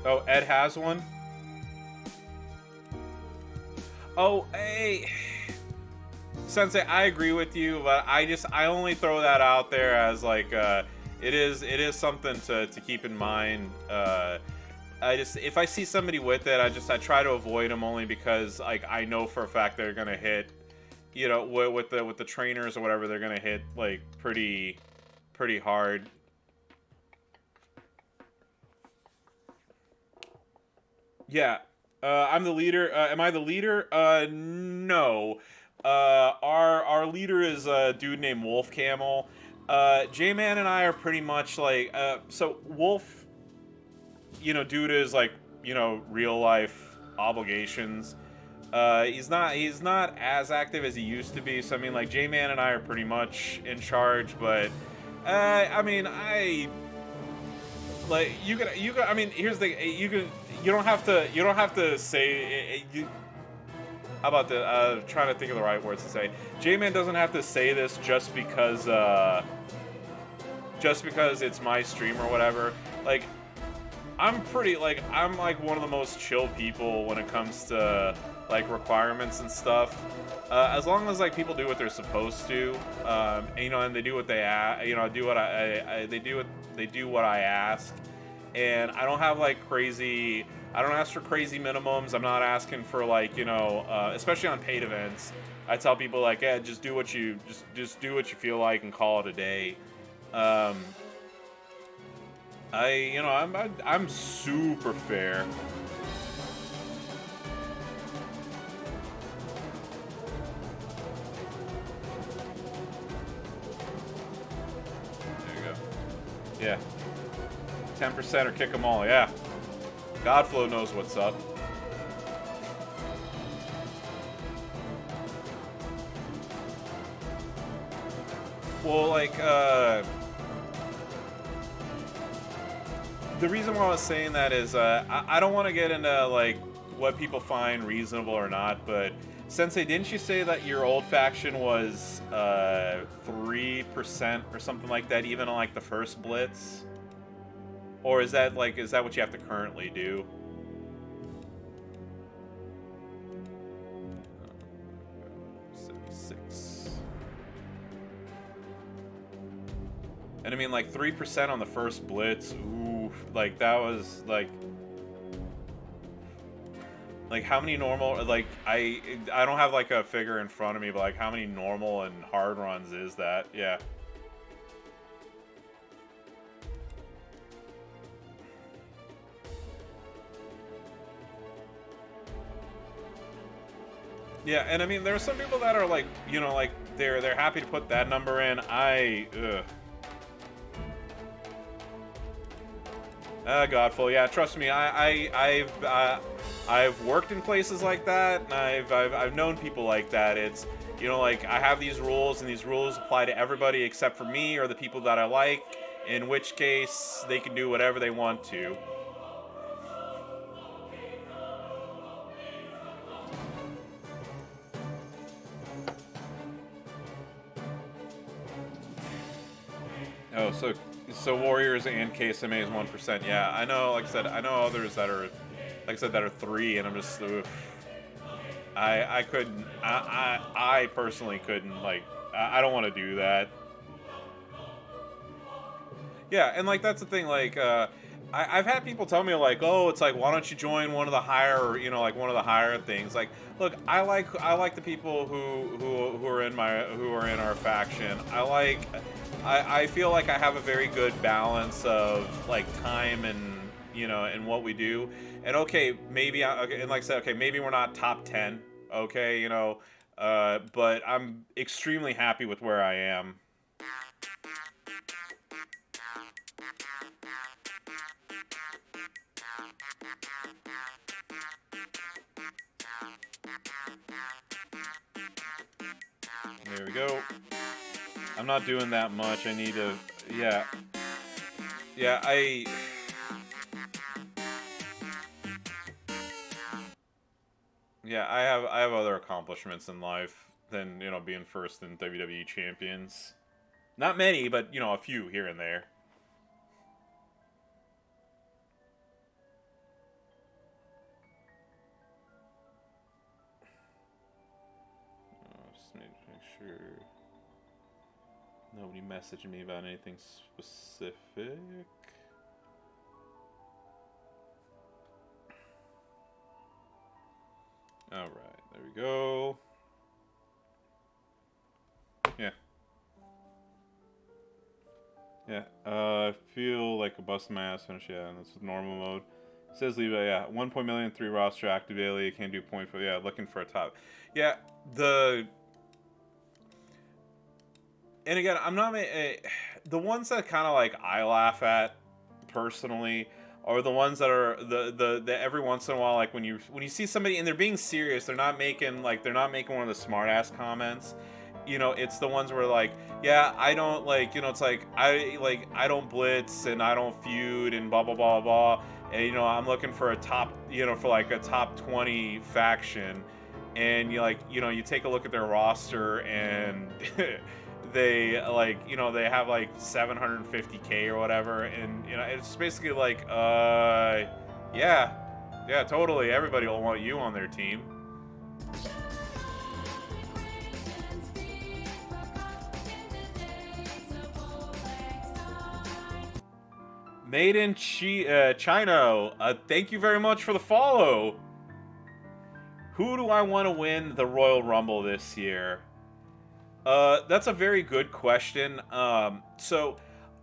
Oh, Ed has one. Oh, hey. Sensei, I agree with you, but I only throw that out there as like it is something to keep in mind. If I see somebody with it, I try to avoid them, only because like I know for a fact they're gonna hit, you know, with the trainers or whatever, they're gonna hit like pretty hard. Yeah, I'm the leader. Am I the leader? No. Our leader is a dude named Wolf Camel. J-Man and I are pretty much like, so Wolf, you know, due to his, like, you know, real life obligations, he's not as active as he used to be. So I mean, like, J-Man and I are pretty much in charge, but I mean, like, you I mean, here's the you don't have to say how about the trying to think of the right words to say. J-Man doesn't have to say this just because it's my stream or whatever. Like, I'm like one of the most chill people when it comes to like requirements and stuff. As long as like people do what they're supposed to, and, you know, and they do what they they do what I ask, and I don't have like crazy. I don't ask for crazy minimums. I'm not asking for, like, you know, especially on paid events. I tell people, like, yeah, just do what you feel like and call it a day. I'm super fair. There you go. Yeah. 10% or kick them all. Yeah. Godflow knows what's up. Well, like, the reason why I was saying that is I don't want to get into like what people find reasonable or not, but Sensei, didn't you say that your old faction was 3% or something like that, even on like the first blitz? Or is that what you have to currently do? 76. And I mean, like 3% on the first blitz. Ooh, like that was like how many normal, like I don't have like a figure in front of me, but like how many normal and hard runs is that? Yeah. Yeah, and I mean, there are some people that are like, you know, like they're happy to put that number in. Godful. Yeah, trust me, I've worked in places like that, and I've known people like that. It's, you know, like I have these rules, and these rules apply to everybody except for me or the people that I like. In which case, they can do whatever they want to. Oh, so Warriors and KSMA is 1%. Yeah, I know. Like I said, I know others that are, like I said, that are 3, and I'm just, I couldn't. I personally couldn't. Like, I don't want to do that. Yeah, and like that's the thing. Like, I've had people tell me like, oh, it's like, why don't you join one of the higher, you know, like one of the higher things. Like, look, I like the people who are in our faction. I feel like I have a very good balance of like time and, you know, and what we do. And okay, maybe okay, and like I said, okay, maybe we're not top 10, okay, you know, but I'm extremely happy with where I am. There we go. I'm not doing that much. I need to, yeah. Yeah, I have other accomplishments in life than, you know, being first in WWE champions. Not many, but, you know, a few here and there. Just need to make sure nobody messaging me about anything specific. Alright, there we go. Yeah. Yeah, I feel like a bust my ass finish, yeah, and that's normal mode. It says leave, yeah, 1.1 3 roster active daily, can't do point for, yeah, looking for a top. Yeah, and again, I'm not, the ones that kind of like I laugh at, personally, are the ones that are, the every once in a while, like when you see somebody and they're being serious, they're not making one of the smart ass comments. You know, it's the ones where like, yeah, I don't like, you know, it's like I don't blitz and I don't feud and blah blah blah blah. And you know, I'm looking for a top, you know, for like a top 20 faction, and you like, you know, you take a look at their roster and they like, you know, they have like 750K or whatever, and you know, it's basically like, yeah, totally, everybody will want you on their team. Made in China, thank you very much for the follow. Who do I want to win the Royal Rumble this year? That's a very good question. So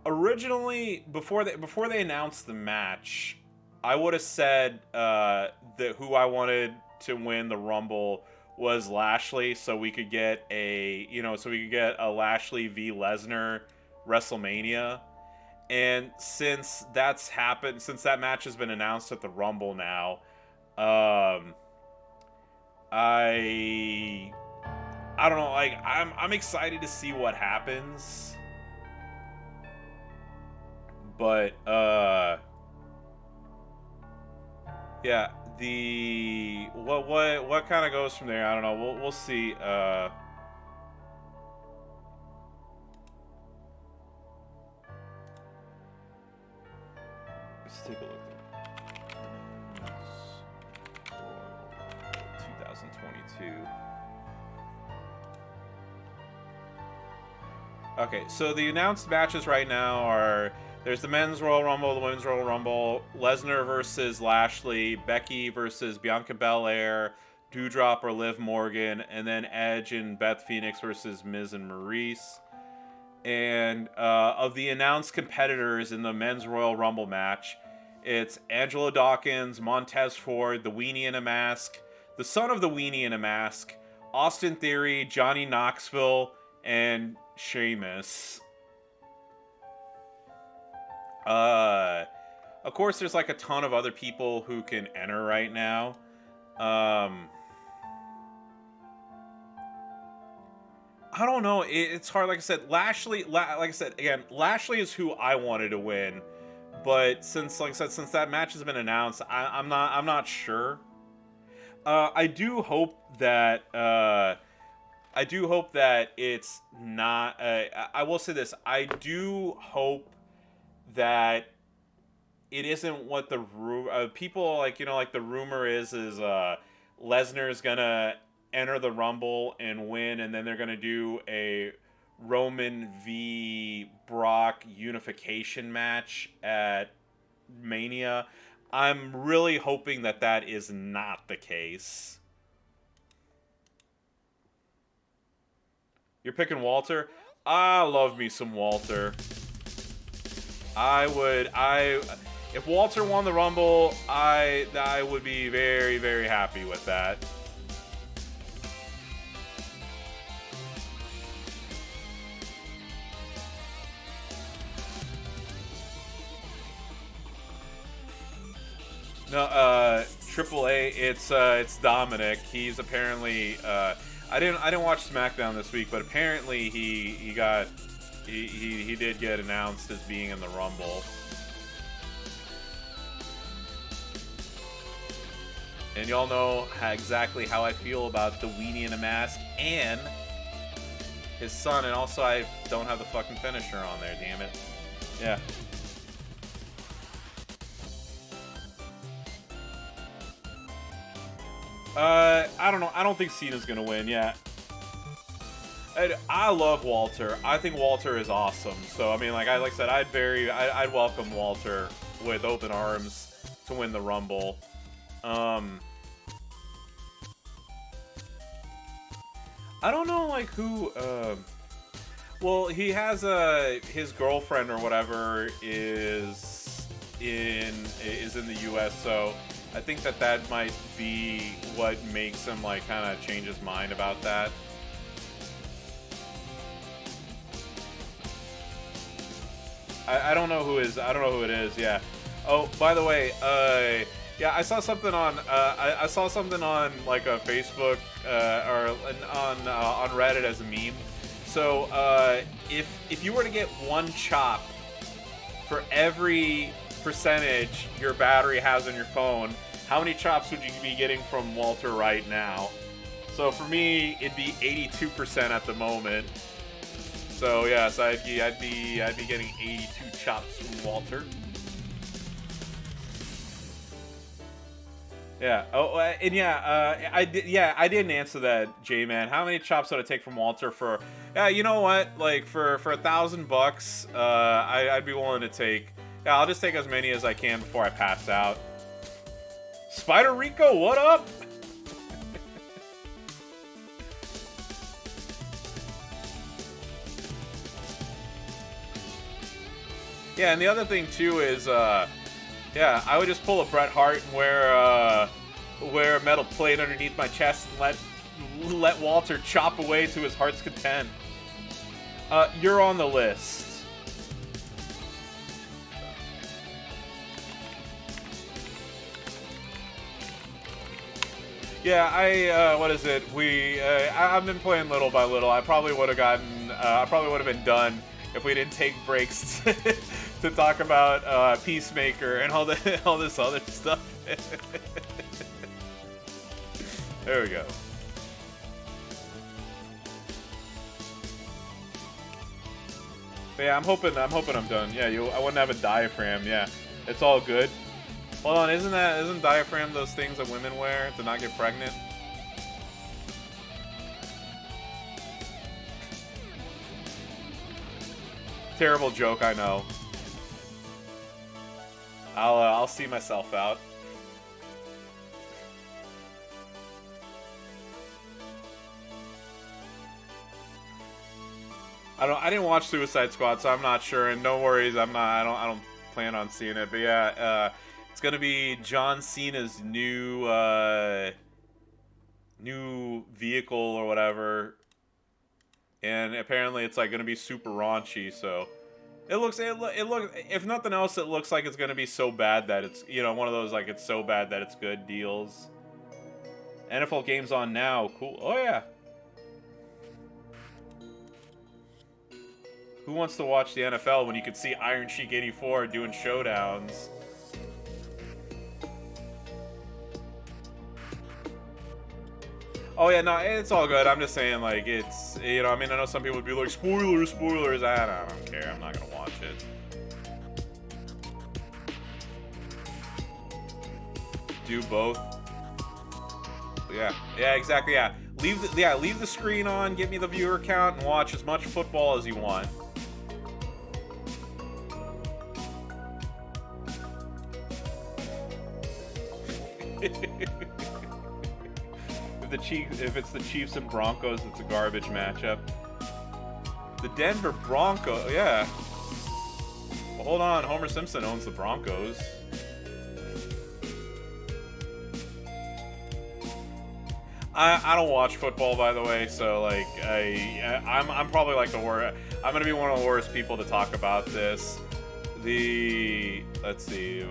originally, before they announced the match, I would have said that who I wanted to win the Rumble was Lashley, so we could get a Lashley v Lesnar WrestleMania. And since that's happened, since that match has been announced at the Rumble now, I don't know, like I'm excited to see what happens. But Yeah, the what kind of goes from there? I don't know. We'll see. Let's take a look. 2022. Okay, so the announced matches right now are there's the men's Royal Rumble, the women's Royal Rumble, Lesnar versus Lashley, Becky versus Bianca Belair, Doudrop or Liv Morgan, and then Edge and Beth Phoenix versus Miz and Maurice. And of the announced competitors in the men's Royal Rumble match, it's Angelo Dawkins, Montez Ford, the Weenie in a Mask, the son of the Weenie in a Mask, Austin Theory, Johnny Knoxville, and Sheamus. Of course, there's like a ton of other people who can enter right now. I don't know. It's hard. Like I said, Lashley. Like I said again, Lashley is who I wanted to win, but since, like I said, since that match has been announced, I'm not sure. I do hope that it's not. I will say this. I do hope that it isn't what the people like. Like the rumor is Lesnar's gonna enter the Rumble and win, and then they're gonna do a Roman v Brock unification match at Mania. I'm really hoping that that is not the case. You're picking Walter? I love me some Walter. If Walter won the Rumble, I would be very, very happy with that. No, AAA. It's Dominic. He's apparently. I didn't watch SmackDown this week, but apparently he did get announced as being in the Rumble. And y'all know exactly how I feel about the Weenie in a Mask and his son. And also, I don't have the fucking finisher on there. Damn it. Yeah. I don't know. I don't think Cena's gonna win. Yeah. I love Walter. I think Walter is awesome. So I mean, like I said, I'd welcome Walter with open arms to win the Rumble. I don't know, like who. Well, he has his girlfriend or whatever is in the U.S. So I think that might be what makes him like kind of change his mind about that. I don't know who is. I don't know who it is. Yeah. Oh, by the way, yeah, I saw something on. I saw something on like a Facebook or on Reddit as a meme. So if you were to get one chop for every percentage your battery has on your phone, how many chops would you be getting from Walter right now? So for me, it'd be 82% at the moment. So yeah, so I'd be getting 82 chops from Walter. Yeah. Oh, and yeah, I didn't answer that, J-Man. How many chops would I take from Walter for? Yeah, you know what? Like for $1,000, I'd be willing to take. Yeah, I'll just take as many as I can before I pass out. Spider Rico, what up? Yeah, and the other thing too is, yeah, I would just pull a Bret Hart and wear a metal plate underneath my chest and let Walter chop away to his heart's content. You're on the list. Yeah, what is it? I've been playing little by little. I probably would have been done if we didn't take breaks to to talk about Peacemaker and all this other stuff. There we go. But yeah, I'm hoping I'm done. Yeah, I wouldn't have a diaphragm. Yeah, it's all good. Hold on, isn't diaphragm those things that women wear to not get pregnant? Terrible joke, I know. I'll see myself out. I didn't watch Suicide Squad, so I'm not sure. And no worries, I don't plan on seeing it. But yeah, it's gonna be John Cena's new vehicle or whatever, and apparently it's like gonna be super raunchy. So it looks if nothing else, it looks like it's gonna be so bad that it's one of those like it's so bad that it's good deals. NFL games on now, cool. Oh yeah. Who wants to watch the NFL when you could see Iron Sheik 84 doing showdowns? Oh yeah, no, it's all good. I'm just saying, like, it's, I mean, I know some people would be like, spoilers. I don't care. I'm not gonna watch it. Do both. Yeah, exactly. Yeah, leave the screen on. Give me the viewer count and watch as much football as you want. If it's the Chiefs and Broncos, it's a garbage matchup. The Denver Broncos, yeah. Well, hold on, Homer Simpson owns the Broncos. I don't watch football, by the way, so like I'm probably like the worst. I'm gonna be one of the worst people to talk about this. Let's see,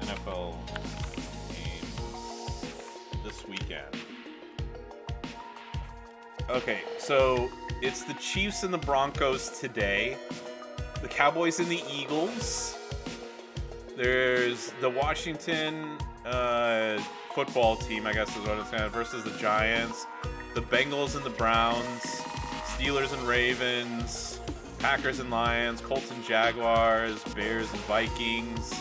NFL games this weekend. Okay, so it's the Chiefs and the Broncos today. The Cowboys and the Eagles. There's the Washington football team, I guess is what it's saying, versus the Giants. The Bengals and the Browns. Steelers and Ravens. Packers and Lions. Colts and Jaguars. Bears and Vikings.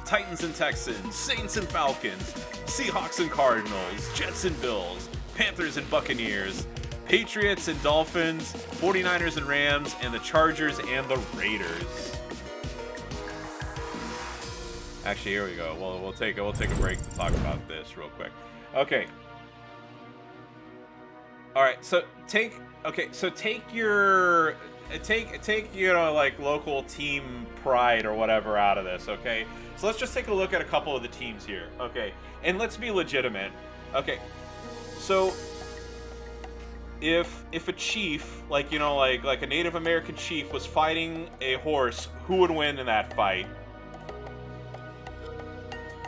Titans and Texans. Saints and Falcons. Seahawks and Cardinals. Jets and Bills. Panthers and Buccaneers. Patriots and Dolphins, 49ers and Rams, and the Chargers and the Raiders. Actually, here we go. We'll take a break to talk about this real quick. Okay. All right. So take your like local team pride or whatever out of this. Okay. So let's just take a look at a couple of the teams here. Okay. And let's be legitimate. Okay. So if a chief, like a Native American chief was fighting a horse, who would win in that fight?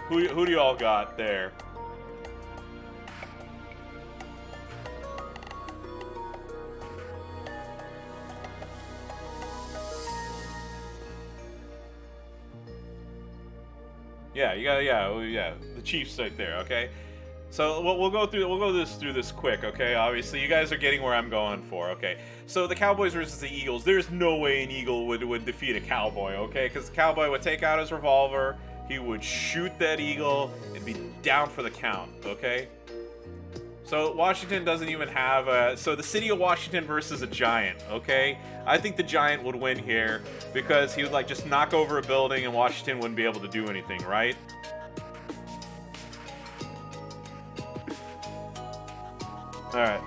Who do y'all got there? Yeah, you got the Chiefs right there, okay? So we'll go through this quick, okay? Obviously, you guys are getting where I'm going for, okay? So the Cowboys versus the Eagles. There's no way an Eagle would defeat a Cowboy, okay? Because the Cowboy would take out his revolver, he would shoot that Eagle, and be down for the count, okay? So Washington doesn't even have so the city of Washington versus a giant, okay? I think the giant would win here because he would like just knock over a building and Washington wouldn't be able to do anything, right? Alright,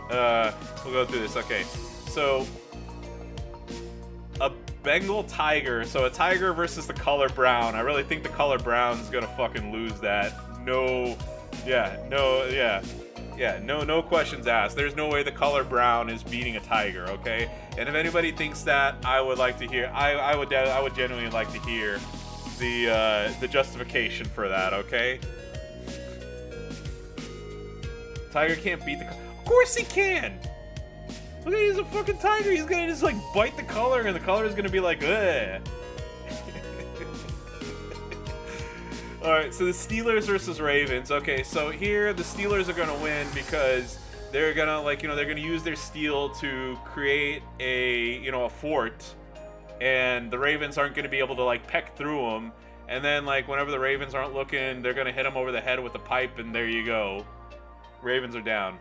we'll go through this. Okay, so a Bengal tiger. So a tiger versus the color brown. I really think the color brown's gonna fucking lose that. No questions asked. There's no way the color brown is beating a tiger, okay? And if anybody thinks that, I would like to hear. I would genuinely like to hear the justification for that, okay? Tiger can't beat the. Of course he can! Look at he's a fucking tiger. He's gonna just like bite the color, and the color is gonna be like, ugh. All right, so the Steelers versus Ravens. Okay, so here the Steelers are gonna win because they're gonna they're gonna use their steel to create a fort, and the Ravens aren't gonna be able to peck through them. And then whenever the Ravens aren't looking, they're gonna hit them over the head with a pipe, and there you go. Ravens are down.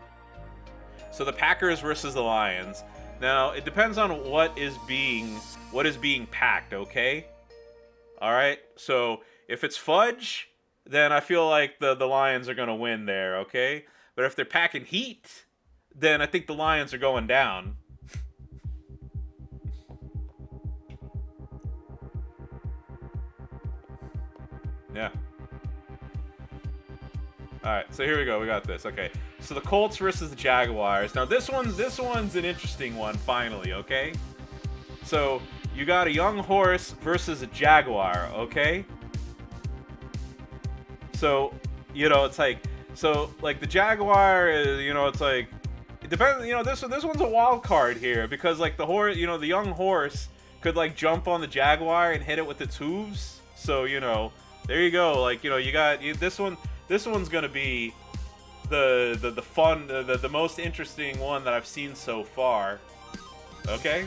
So the Packers versus the Lions. Now it depends on what is being packed. Okay. All right. So if it's fudge, then I feel like the Lions are gonna win there. Okay. But if they're packing heat, then I think the Lions are going down. Yeah. All right, so here we go. We got this. Okay, so the Colts versus the Jaguars. Now this one's an interesting one. Finally, okay. So you got a young horse versus a Jaguar. Okay. So it's the Jaguar is it depends. This one's a wild card here because the horse, the young horse could jump on the Jaguar and hit it with its hooves. So there you go. You got this one. This one's gonna be the fun, the most interesting one that I've seen so far. Okay.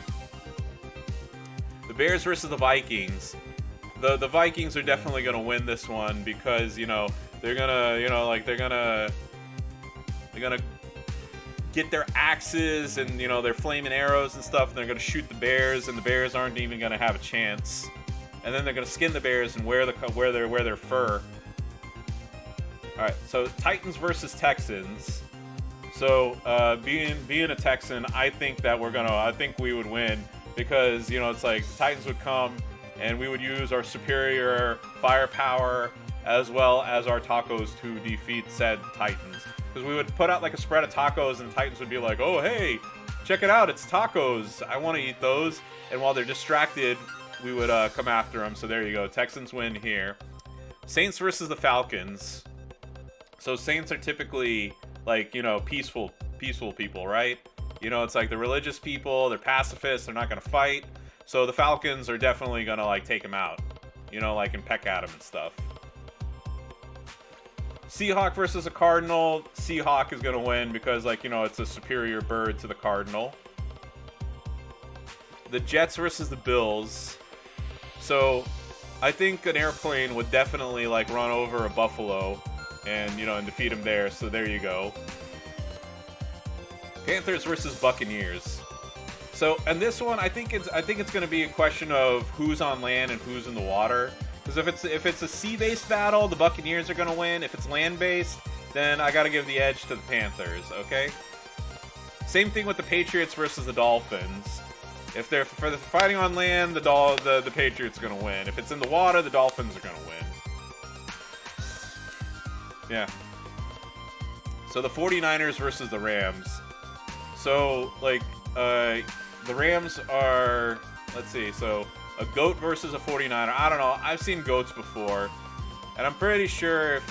The Bears versus the Vikings. The Vikings are definitely gonna win this one because they're gonna get their axes and their flaming arrows and stuff, and they're gonna shoot the Bears, and the Bears aren't even gonna have a chance. And then they're gonna skin the Bears and wear their fur. All right, so Titans versus Texans. So being a Texan, I think we would win because the Titans would come and we would use our superior firepower as well as our tacos to defeat said Titans. Because we would put out a spread of tacos and Titans would be like, oh hey, check it out, it's tacos. I want to eat those. And while they're distracted, we would come after them. So there you go. Texans win here. Saints versus the Falcons. So Saints are typically peaceful people, right? It's the religious people, they're pacifists, they're not going to fight. So the Falcons are definitely going to take them out, and peck at them and stuff. Seahawk versus a Cardinal. Seahawk is going to win because it's a superior bird to the Cardinal. The Jets versus the Bills. So I think an airplane would definitely run over a buffalo and and defeat him there. So there you go. Panthers versus Buccaneers. So and this one, I think it's going to be a question of who's on land and who's in the water. Because if it's a sea-based battle, the Buccaneers are going to win. If it's land-based, then I got to give the edge to the Panthers. Okay. Same thing with the Patriots versus the Dolphins. If they're fighting on land, the Patriots are going to win. If it's in the water, the Dolphins are going to win. Yeah. So the 49ers versus the Rams. So, the Rams are, let's see, so a goat versus a 49er. I don't know. I've seen goats before. And I'm pretty sure if,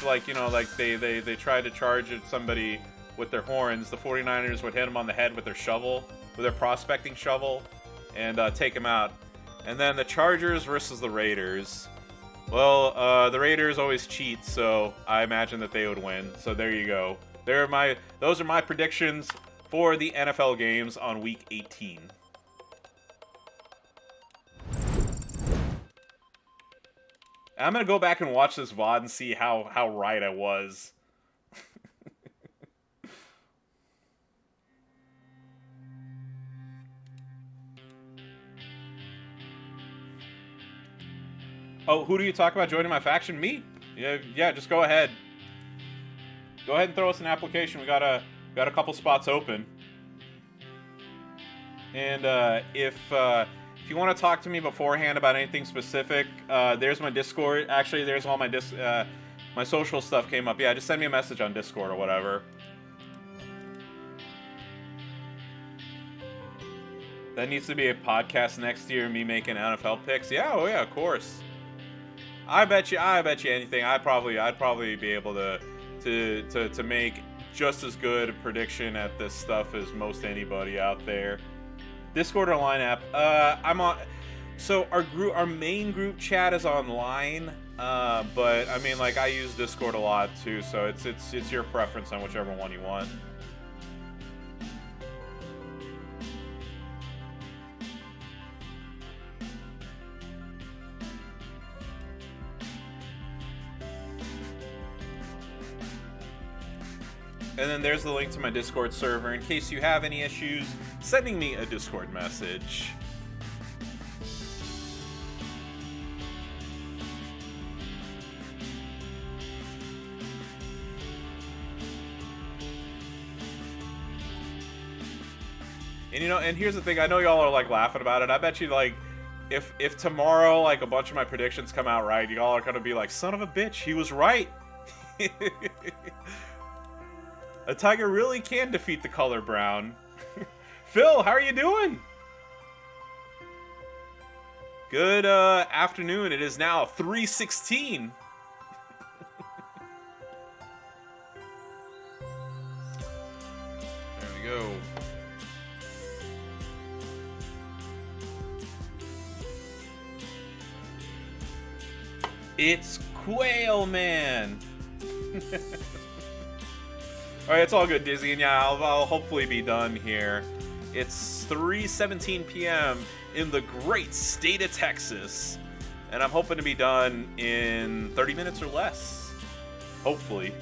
they tried to charge at somebody with their horns, the 49ers would hit them on the head with their shovel, with their prospecting shovel, and take them out. And then the Chargers versus the Raiders. Well, the Raiders always cheat, so I imagine that they would win. So there you go. Those are my predictions for the NFL games on Week 18. I'm gonna go back and watch this VOD and see how right I was. Oh, who do you talk about joining my faction? Me? Yeah, just go ahead. Go ahead and throw us an application. We got a couple spots open. And if you want to talk to me beforehand about anything specific, there's my Discord. Actually, there's all my my social stuff came up. Yeah, just send me a message on Discord or whatever. That needs to be a podcast next year. Me making NFL picks. Yeah, oh yeah, of course. I bet you anything. I'd probably be able to make just as good a prediction at this stuff as most anybody out there. Discord or line app. I'm on. So our main group chat is online, but I mean, like, I use Discord a lot too, so it's your preference on whichever one you want. And then there's the link to my Discord server in case you have any issues sending me a Discord message. And you know, and here's the thing, I know y'all are like laughing about it. I bet you like if tomorrow like a bunch of my predictions come out right, y'all are gonna be like, son of a bitch, he was right. A tiger really can defeat the color brown. Phil, how are you doing? Good afternoon. It is now 3:16. There we go. It's Quail Man. Alright, it's all good, Dizzy, and yeah, I'll hopefully be done here. It's 3:17 p.m. in the great state of Texas, and I'm hoping to be done in 30 minutes or less. Hopefully.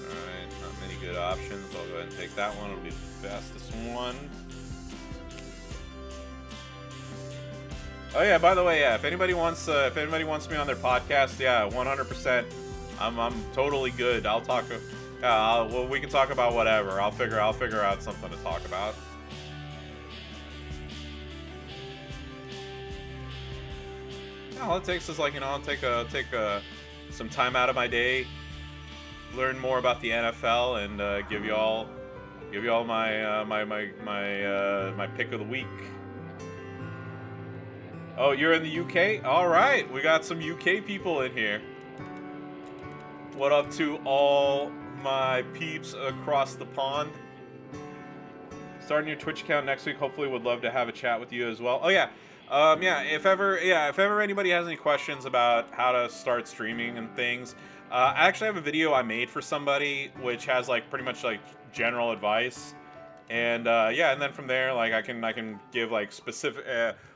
Alright, not many good options. I'll go ahead and take that one. It'll be the fastest one. Oh yeah, by the way, yeah, if anybody wants me on their podcast, yeah, 100%, I'm totally good. I'll talk. Well, we can talk about whatever. I'll figure out something to talk about. Yeah, all it takes is like, you know, I'll take some time out of my day, learn more about the NFL, and give y'all my pick of the week. Oh, you're in the UK? Alright, we got some UK people in here. What up to all my peeps across the pond? Starting your Twitch account next week. Hopefully would love to have a chat with you as well. Oh yeah. If ever anybody has any questions about how to start streaming and things, I actually have a video I made for somebody which has like pretty much like general advice. And yeah, and then from there, like I can give like specific.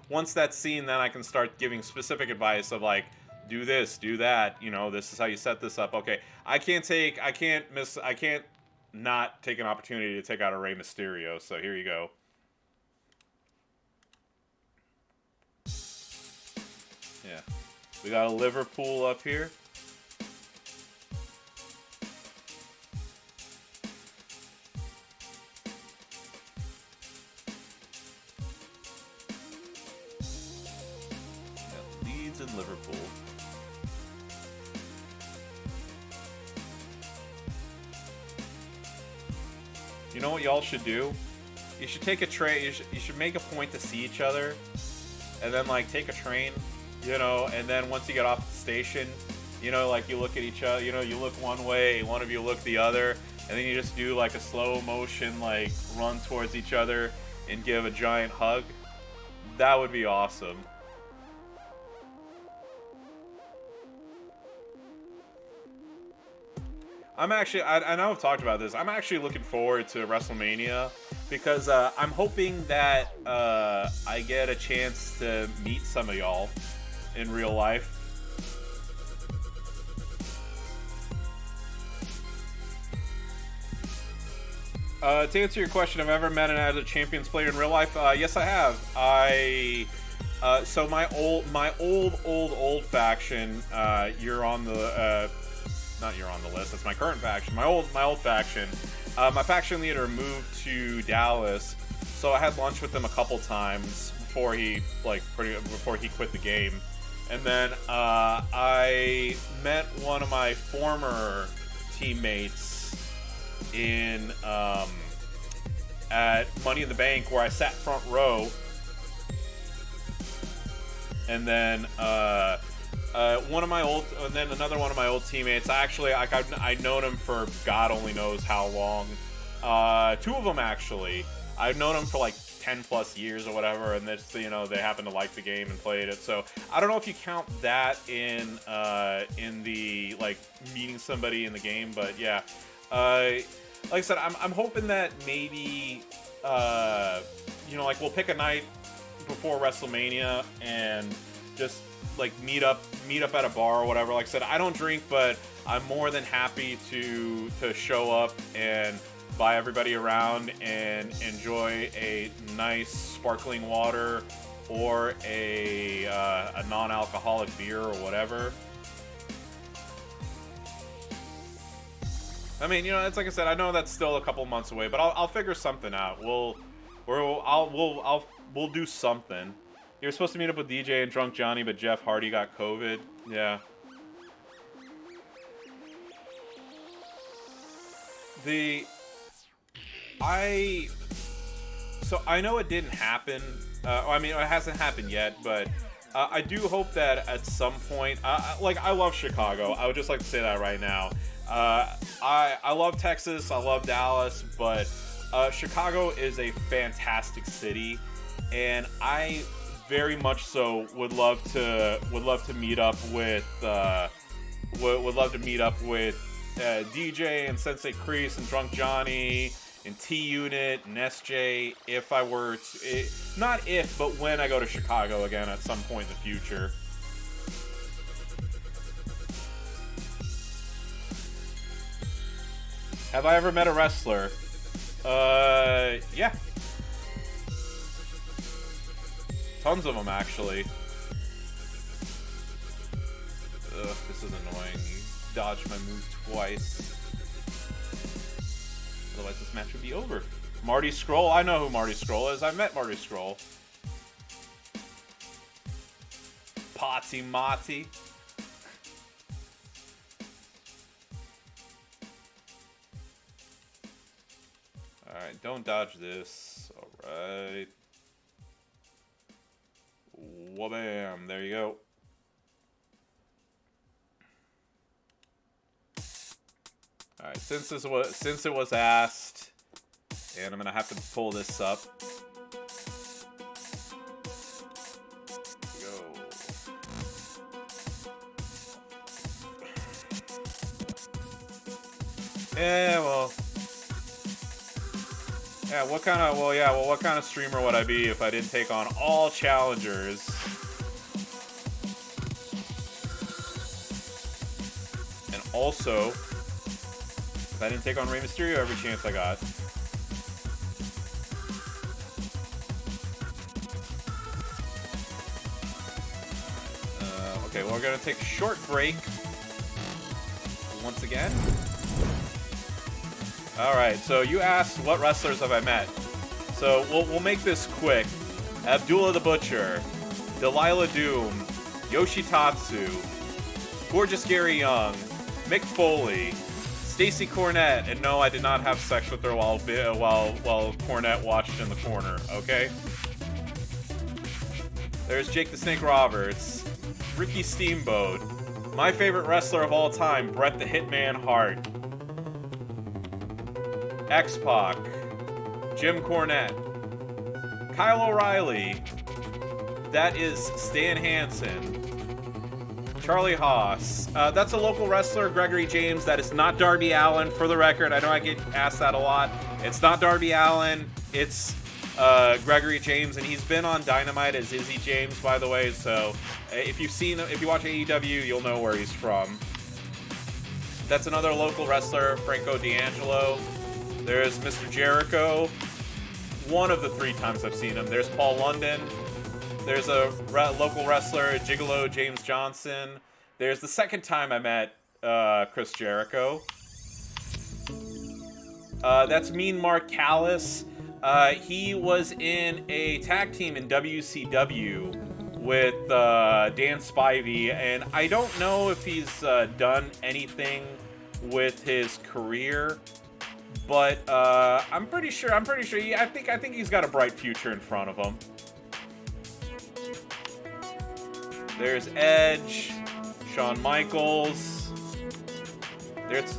Once that's seen, then I can start giving specific advice of like, do this, do that. You know, this is how you set this up. Okay, I can't not take an opportunity to take out a Rey Mysterio. So here you go. Yeah, we got a Liverpool up here. In Liverpool. You know what y'all should do? You should take a train. You should make a point to see each other, and then like take a train, you know. And then once you get off the station, you know, like you look at each other. You know, you look one way, one of you look the other, and then you just do like a slow motion, like run towards each other and give a giant hug. That would be awesome. I'm actually, I know I've talked about this, I'm actually looking forward to WrestleMania because I'm hoping that I get a chance to meet some of y'all in real life. To answer your question, have I ever met an as a Champions player in real life? Yes, I have. So my old faction, you're on the... Not you're on the list. That's my current faction. My old faction. My faction leader moved to Dallas, so I had lunch with him a couple times before he quit the game, and then I met one of my former teammates in at Money in the Bank where I sat front row, and then. Another one of my old teammates. I've known him for God only knows how long. Two of them actually. I've known him for like 10 plus years or whatever, and this, you know, they happen to like the game and played it. So I don't know if you count that in the like meeting somebody in the game, but yeah. Like I said, I'm hoping that maybe you know, like we'll pick a night before WrestleMania and just like meet up at a bar or whatever. Like I said, I don't drink, but I'm more than happy to show up and buy everybody around and enjoy a nice sparkling water or a non-alcoholic beer or whatever. I mean, you know, it's like I said, I know that's still a couple months away, but I'll figure something out. We'll do something. You were supposed to meet up with DJ and Drunk Johnny, but Jeff Hardy got COVID. Yeah. So I know it didn't happen. I mean, it hasn't happened yet, but I do hope that at some point, like I love Chicago. I would just like to say that right now. I love Texas. I love Dallas, but Chicago is a fantastic city, and I very much so would love to meet up with DJ and Sensei Kreese and Drunk Johnny and T-Unit and SJ if I were to, not if, but when I go to Chicago again at some point in the future. Have I ever met a wrestler? Yeah. Tons of them, actually. Ugh, this is annoying. You dodged my move twice. Otherwise this match would be over. Marty Scurll? I know who Marty Scurll is. I met Marty Scurll. Potty Marty. Alright, don't dodge this. Alright. Wha-bam. There you go. Alright, since it was asked, and I'm gonna have to pull this up. Go. Yeah, well. Yeah, what kind of streamer would I be if I didn't take on all challengers? And also, if I didn't take on Rey Mysterio every chance I got. Okay, well, we're gonna take a short break once again. Alright, so you asked what wrestlers have I met. So we'll make this quick. Abdullah the Butcher, Delilah Doom, Yoshitatsu, Gorgeous Gary Young, Mick Foley, Stacy Cornett, and no, I did not have sex with her while Cornette watched in the corner, okay? There's Jake the Snake Roberts, Ricky Steamboat, my favorite wrestler of all time, Bret the Hitman Hart, X-Pac, Jim Cornette, Kyle O'Reilly, that is Stan Hansen, Charlie Haas, that's a local wrestler, Gregory James, that is not Darby Allin, for the record. I know I get asked that a lot. It's not Darby Allin, it's Gregory James, and he's been on Dynamite as Izzy James, by the way, so if you watch AEW, you'll know where he's from. That's another local wrestler, Franco D'Angelo. There's Mr. Jericho, one of the 3 times I've seen him. There's Paul London. There's a local wrestler, Gigolo James Johnson. There's the second time I met Chris Jericho. That's Mean Mark Callis. He was in a tag team in WCW with Dan Spivey, and I don't know if he's done anything with his career. But I'm pretty sure. I think he's got a bright future in front of him. There's Edge, Shawn Michaels.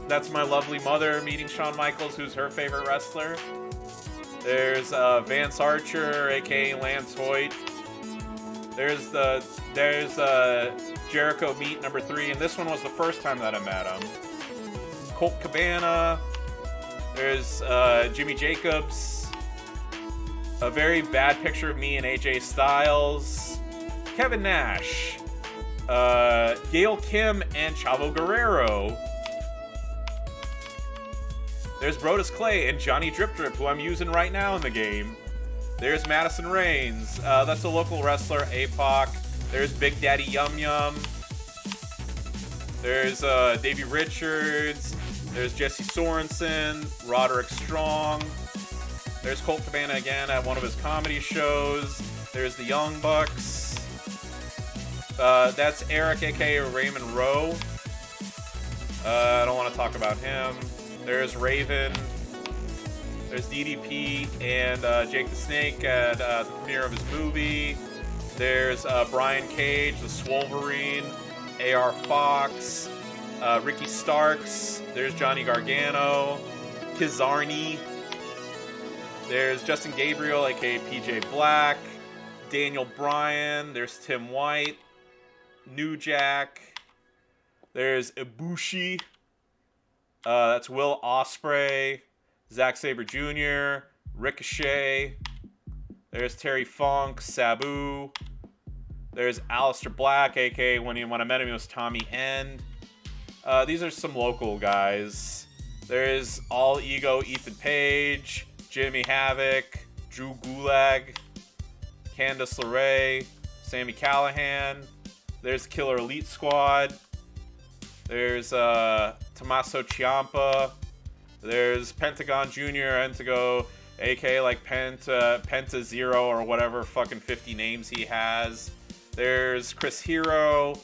That's my lovely mother meeting Shawn Michaels, who's her favorite wrestler. There's Vance Archer, aka Lance Hoyt. There's Jericho Meat number 3, and this one was the first time that I met him. Colt Cabana. There's Jimmy Jacobs. A very bad picture of me and AJ Styles. Kevin Nash. Gail Kim and Chavo Guerrero. There's Brodus Clay and Johnny Drip Drip, who I'm using right now in the game. There's Madison Reigns. That's a local wrestler, APOC. There's Big Daddy Yum Yum. There's Davey Richards. There's Jesse Sorensen. Roderick Strong. There's Colt Cabana again at one of his comedy shows. There's the Young Bucks. That's Eric, aka Raymond Rowe. I don't want to talk about him. There's Raven. There's DDP and Jake the Snake at the premiere of his movie. There's Brian Cage, the Swolverine, AR Fox, Ricky Starks. There's Johnny Gargano, Kizarny. There's Justin Gabriel, aka PJ Black, Daniel Bryan. There's Tim White, New Jack. There's Ibushi. That's Will Ospreay, Zack Sabre Jr., Ricochet. There's Terry Funk, Sabu. There's Aleister Black, aka when I met him, he was Tommy End. These are some local guys. There's All Ego Ethan Page, Jimmy Havoc, Drew Gulag, Candice LeRae, Sami Callihan. There's Killer Elite Squad. There's Tommaso Ciampa. There's Pentagon Jr. Entigo, aka like Penta Zero or whatever fucking 50 names he has. There's Chris Hero.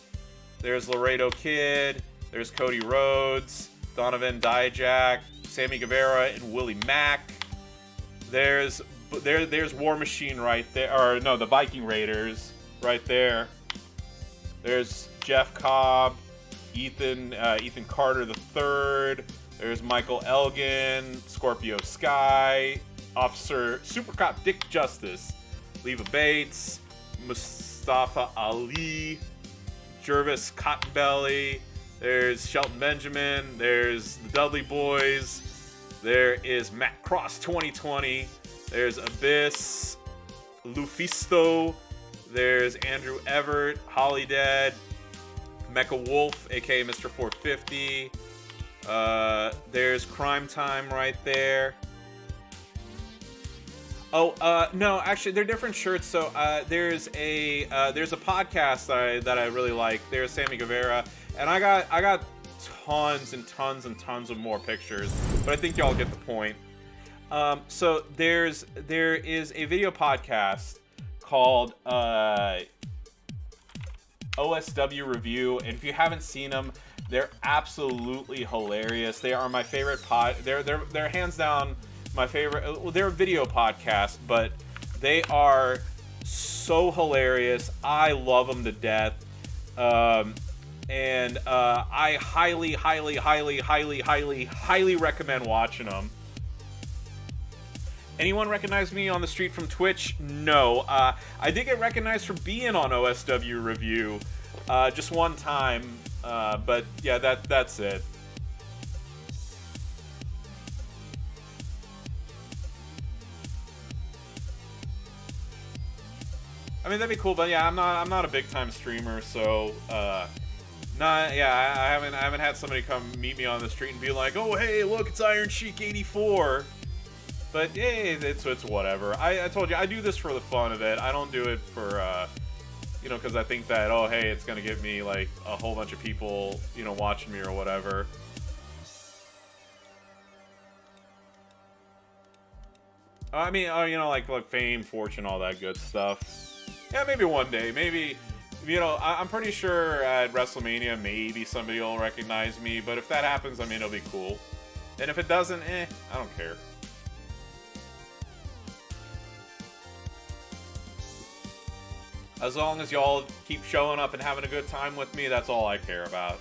There's Laredo Kid. There's Cody Rhodes, Donovan Dijak, Sammy Guevara, and Willie Mack. There's War Machine right there, or no, the Viking Raiders right there. There's Jeff Cobb, Ethan Carter III. There's Michael Elgin, Scorpio Sky, Officer Super Cop Dick Justice, Leva Bates, Mustafa Ali, Jervis Cottonbelly. There's Shelton Benjamin. There's the Dudley Boys. There is Matt Cross 2020. There's Abyss, Lufisto. There's Andrew Everett, Holidead, Mecha Wolf, aka Mr. 450. There's Crime Time right there. Oh, no, actually, they're different shirts. So there's a podcast that I really like. There's Sammy Guevara, and I got tons and tons and tons of more pictures, but I think y'all get the point. So there is a video podcast called OSW Review, and if you haven't seen them, they're absolutely hilarious. They are my favorite they're hands down my favorite. Well, they're a video podcast, but they are so hilarious. I love them to death. And I highly recommend watching them. Anyone recognize me on the street from Twitch? No. I did get recognized for being on OSW Review just one time, but yeah, that's it. I mean, that'd be cool, but yeah, I'm not a big time streamer, so I haven't had somebody come meet me on the street and be like, oh hey, look, it's Iron Sheik 84. But hey, it's whatever. I told you, I do this for the fun of it. I don't do it for because I think that, oh hey, it's gonna get me like a whole bunch of people watching me or whatever. I mean, like fame, fortune, all that good stuff. Yeah, maybe one day. Maybe, I'm pretty sure at WrestleMania, maybe somebody will recognize me. But if that happens, I mean, it'll be cool. And if it doesn't, I don't care. As long as y'all keep showing up and having a good time with me, that's all I care about.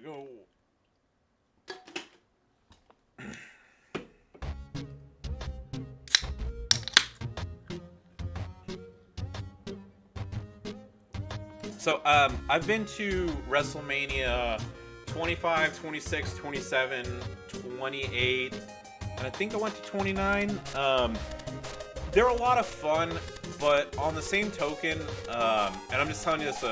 go. So, I've been to WrestleMania 25, 26, 27, 28, and I think I went to 29. They're a lot of fun, but on the same token, and I'm just telling you this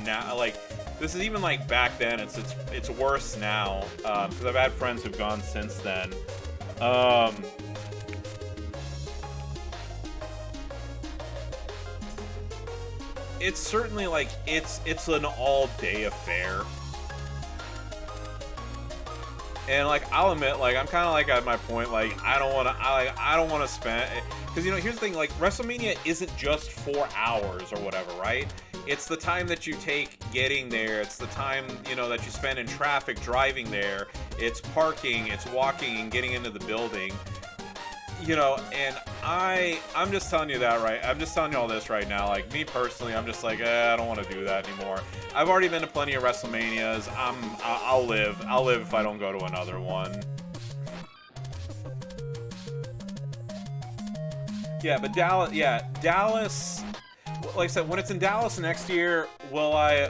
now, like, this is even like back then. It's worse now because I've had friends who've gone since then. It's certainly like it's an all-day affair. And like I'll admit, like I'm kind of like at my point, like I don't want to spend, because you know here's the thing, like WrestleMania isn't just 4 hours or whatever, right? It's the time that you take getting there. It's the time, you know, that you spend in traffic driving there. It's parking. It's walking and getting into the building. You know, and I'm just telling you that, right? I'm just telling you all this right now. Like, me personally, I'm just like, I don't want to do that anymore. I've already been to plenty of WrestleManias. I'll live if I don't go to another one. Yeah, but Dallas. Like I said, when it's in Dallas next year, will I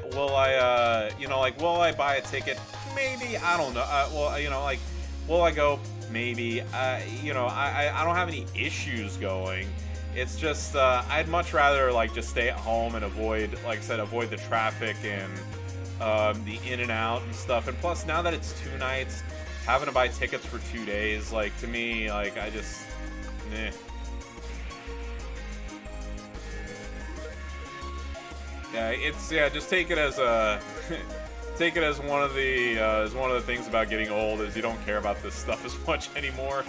buy a ticket? Maybe. I don't know. Will I go? Maybe. I don't have any issues going. It's just I'd much rather like just stay at home and avoid the traffic and the in and out and stuff. And plus, now that it's 2 nights, having to buy tickets for 2 days, like, to me, like, I just, meh. Yeah, just take it as a take it as one of the things about getting old is you don't care about this stuff as much anymore.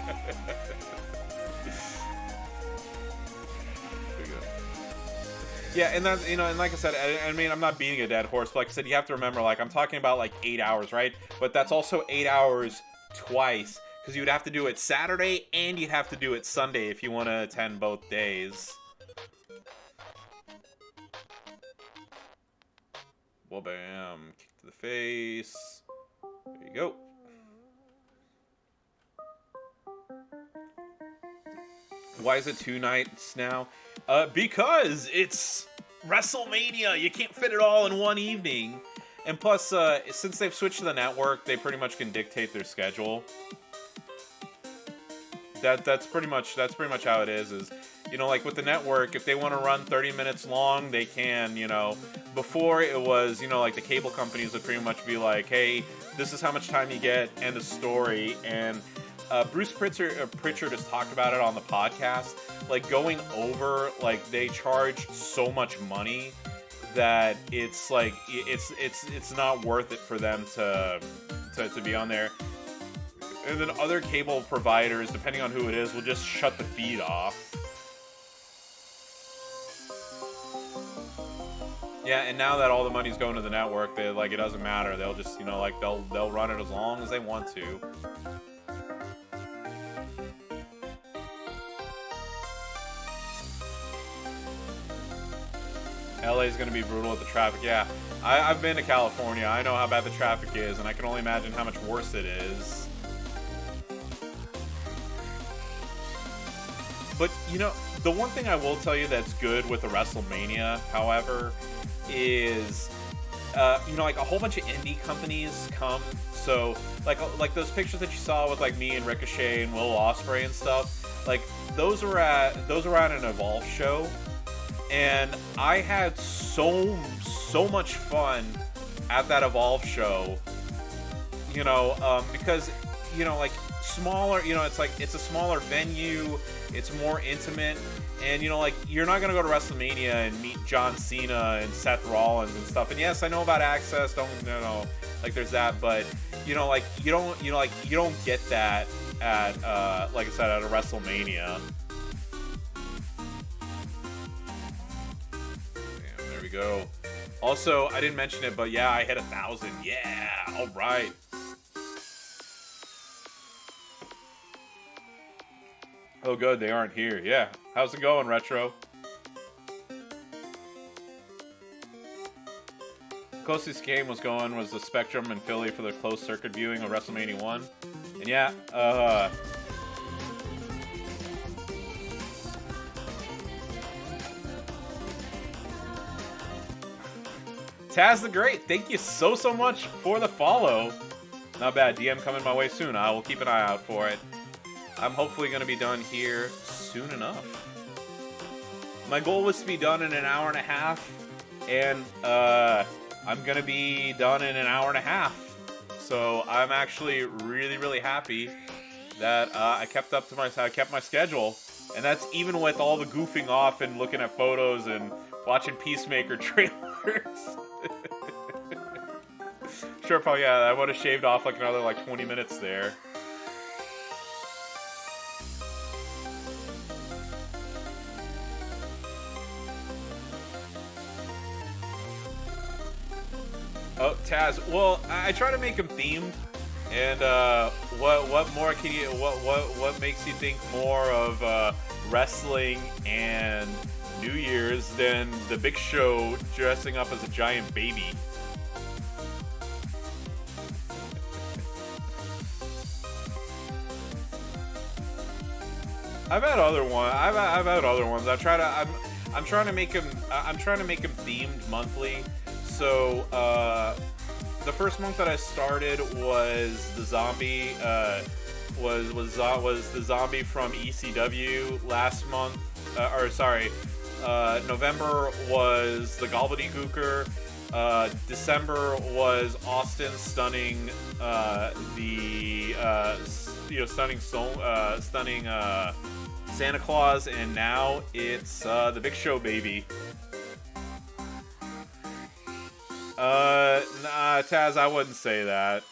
Yeah, and that's, and like I said, I mean, I'm not beating a dead horse, but like I said, you have to remember, like, I'm talking about like 8 hours, right? But that's also 8 hours twice, because you'd have to do it Saturday and you'd have to do it Sunday if you want to attend both days. Well, bam. Kick to the face. There you go. Why is it 2 nights now? Because it's WrestleMania. You can't fit it all in one evening. And plus, since they've switched to the network, they pretty much can dictate their schedule. That's pretty much how it is, like with the network, if they want to run 30 minutes long, they can, Before it was, like the cable companies would pretty much be like, hey, this is how much time you get, end of story. And Bruce Pritchard has talked about it on the podcast, like going over, like they charge so much money that it's like, it's not worth it for them to be on there. And then other cable providers, depending on who it is, will just shut the feed off. Yeah, and now that all the money's going to the network, it doesn't matter. They'll just, they'll run it as long as they want to. LA's gonna be brutal with the traffic. Yeah, I've been to California. I know how bad the traffic is, and I can only imagine how much worse it is. But, the one thing I will tell you that's good with the WrestleMania, however, is, like a whole bunch of indie companies come. So, like those pictures that you saw with like me and Ricochet and Will Ospreay and stuff, like those were at an Evolve show, and I had so much fun at that Evolve show. Because like smaller, it's a smaller venue. It's more intimate, and like you're not gonna go to WrestleMania and meet John Cena and Seth Rollins and stuff. And yes, I know about Access. There's that, but you don't get that at like I said, at a WrestleMania. Damn, there we go. Also, I didn't mention it, but yeah, I hit 1,000. Yeah, all right. Oh, good, they aren't here. Yeah. How's it going, Retro? closest game was the Spectrum in Philly for the closed circuit viewing of WrestleMania 1. And yeah, Taz the Great, thank you so much for the follow. Not bad. DM coming my way soon. I will keep an eye out for it. I'm hopefully going to be done here soon enough. My goal was to be done in an hour and a half, and I'm going to be done in an hour and a half. So I'm actually really happy that I kept my schedule, and that's even with all the goofing off and looking at photos and watching Peacemaker trailers. Sure, probably, yeah, I would have shaved off like another 20 minutes there. Oh, Taz. Well, I try to make them themed, and what more can you? What makes you think more of wrestling and New Year's than the Big Show dressing up as a giant baby? I've had other ones. I've had other ones. I'm trying to make them themed monthly. So the first month that I started was the zombie. Was the zombie from ECW last month? November was the Gobbledygooker. December was Austin stunning stunning Santa Claus, and now it's the Big Show baby. Nah, Taz, I wouldn't say that.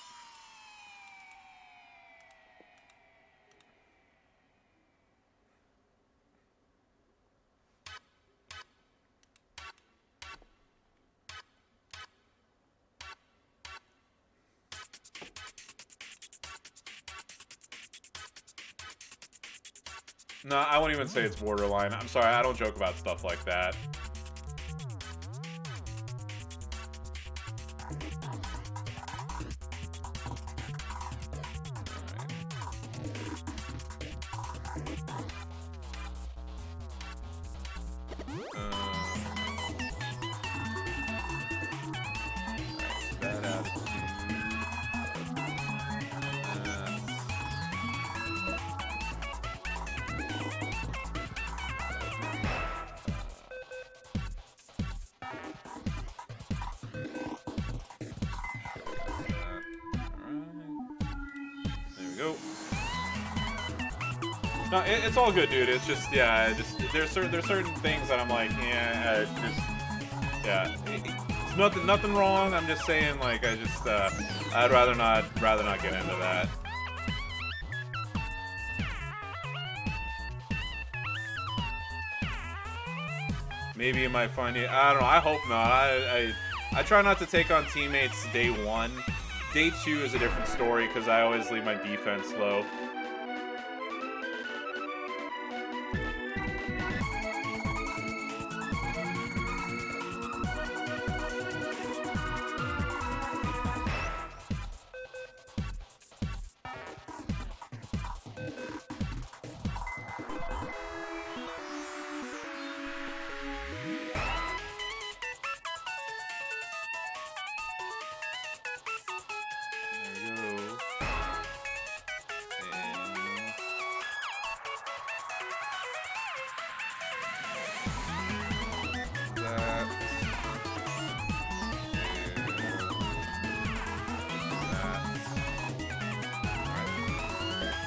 No, I won't even say it's borderline. I'm sorry, I don't joke about stuff like that. No, it's all good, dude. It's just, yeah, there's certain things that I'm like, yeah, it's nothing wrong. I'm just saying, like, I'd rather not get into that. Maybe you might find it. I don't know. I hope not. I try not to take on teammates day one. Day two is a different story because I always leave my defense low.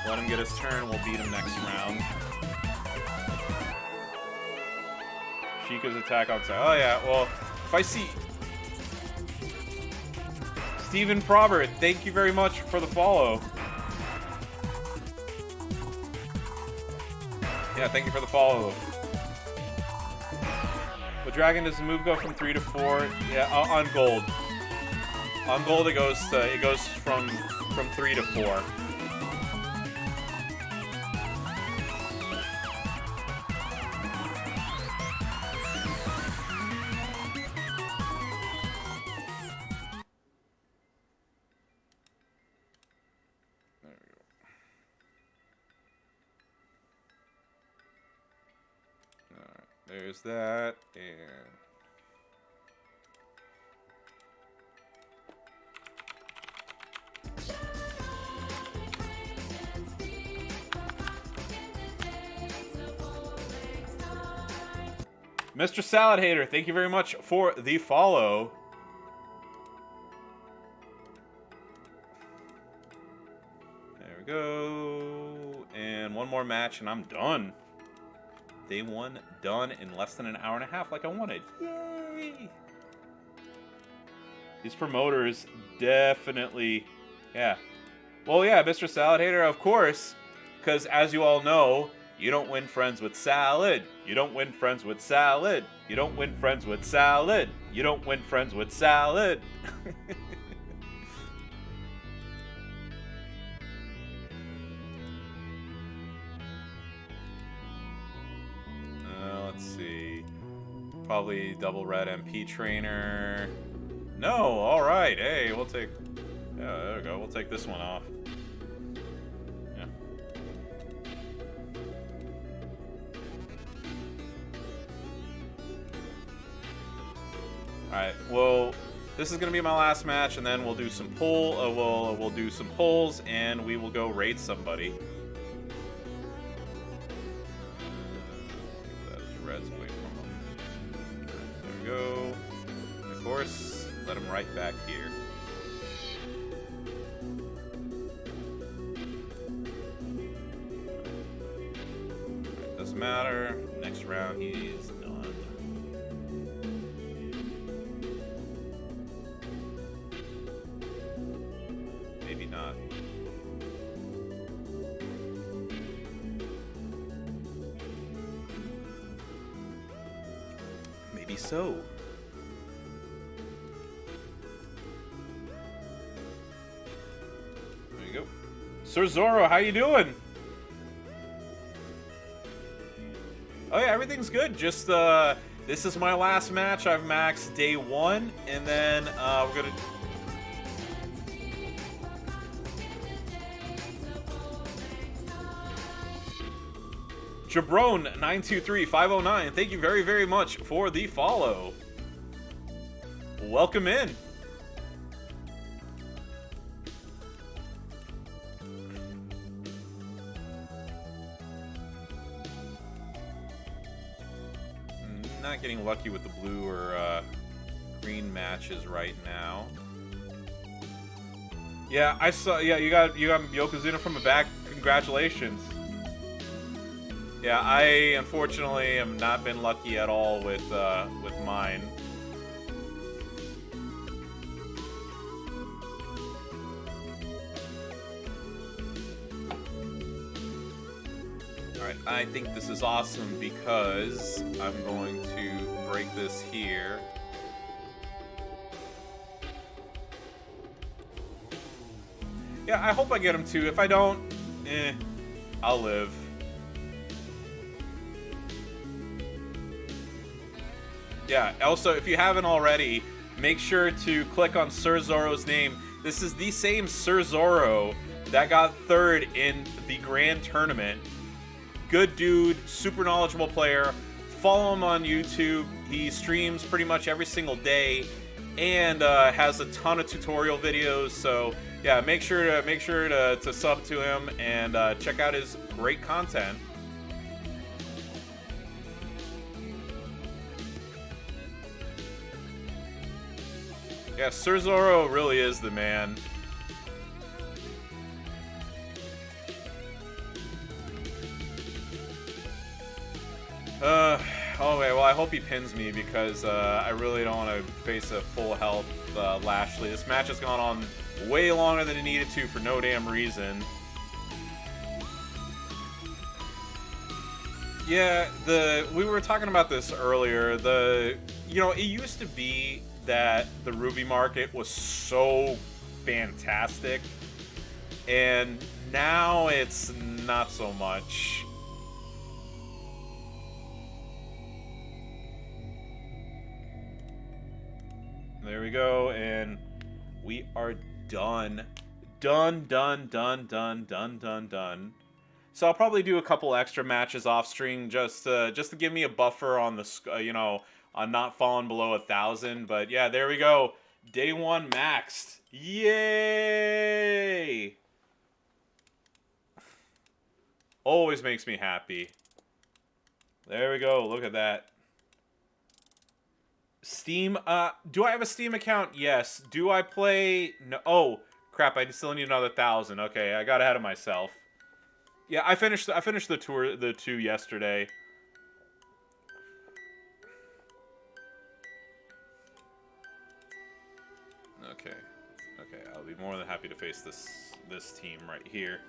Let him get his turn, we'll beat him next round. Chica's attack outside. Oh yeah, well, if I see... Stephen Probert, thank you very much for the follow. Yeah, thank you for the follow. But Dragon, does the move go from 3 to 4? Yeah, on gold. On gold it goes from 3 to 4. there's that, and Mr. Salad Hater, thank you very much for the follow. There we go. And one more match, and I'm done. Day 1 done in less than an hour and a half, like I wanted. Yay! These promoters definitely, yeah. Well, yeah, Mr. Salad Hater, of course, because as you all know, you don't win friends with salad. You don't win friends with salad. You don't win friends with salad. You don't win friends with salad. Let's see. Probably double red MP trainer. No, all right. Hey, we'll take. Yeah, there we go. We'll take this one off. Yeah. All right. Well, this is gonna be my last match, and then we'll do some we'll do some polls, and we will go raid somebody. Reds away from them. There we go. And of course, let him right back here. Right, doesn't matter. Next round, he's done. Maybe not. Maybe so. There you go. Sir Zorro, how you doing? Oh yeah, everything's good. Just this is my last match. I've maxed day 1, and then we're gonna. Jabron923509, thank you very, very much for the follow. Welcome in. Not getting lucky with the blue or green matches right now. Yeah, I saw. Yeah, you got Yokozuna from the back. Congratulations. Yeah, I unfortunately have not been lucky at all with mine. All right, I think this is awesome because I'm going to break this here. Yeah, I hope I get him too. If I don't, I'll live. Yeah, also, if you haven't already, make sure to click on Sir Zorro's name. This is the same Sir Zorro that got 3rd in the Grand Tournament. Good dude, super knowledgeable player. Follow him on YouTube. He streams pretty much every single day and has a ton of tutorial videos. So yeah, make sure to sub to him and check out his great content. Yeah, Sir Zorro really is the man. Okay, well, I hope he pins me because I really don't want to face a full health Lashley. This match has gone on way longer than it needed to for no damn reason. Yeah, we were talking about this earlier. It used to be that the Ruby market was so fantastic, and now it's not so much. There we go, and we are done. Done. So I'll probably do a couple extra matches off stream just to give me a buffer on the on not falling below 1,000. But yeah, there we go. Day 1 maxed. Yay! Always makes me happy. There we go. Look at that. Steam. Do I have a Steam account? Yes. Do I play? No. Oh, crap! I still need another 1,000. Okay, I got ahead of myself. Yeah, I finished the 2 yesterday. Okay. Okay, I'll be more than happy to face this team right here.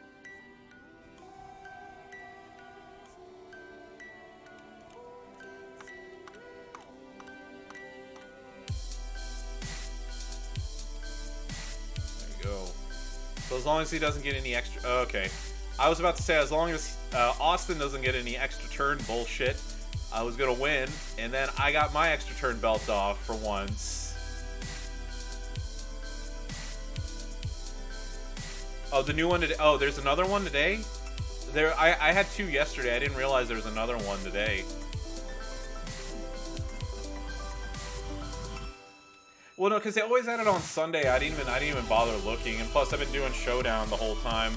Go. So as long as he doesn't get any extra... Okay. I was about to say, as long as Austin doesn't get any extra turn bullshit, I was going to win. And then I got my extra turn belt off for once. Oh, the new one today. Oh, there's another one today? I had 2 yesterday. I didn't realize there was another one today. Well, no, because they always had it on Sunday. I didn't even bother looking, and plus I've been doing Showdown the whole time.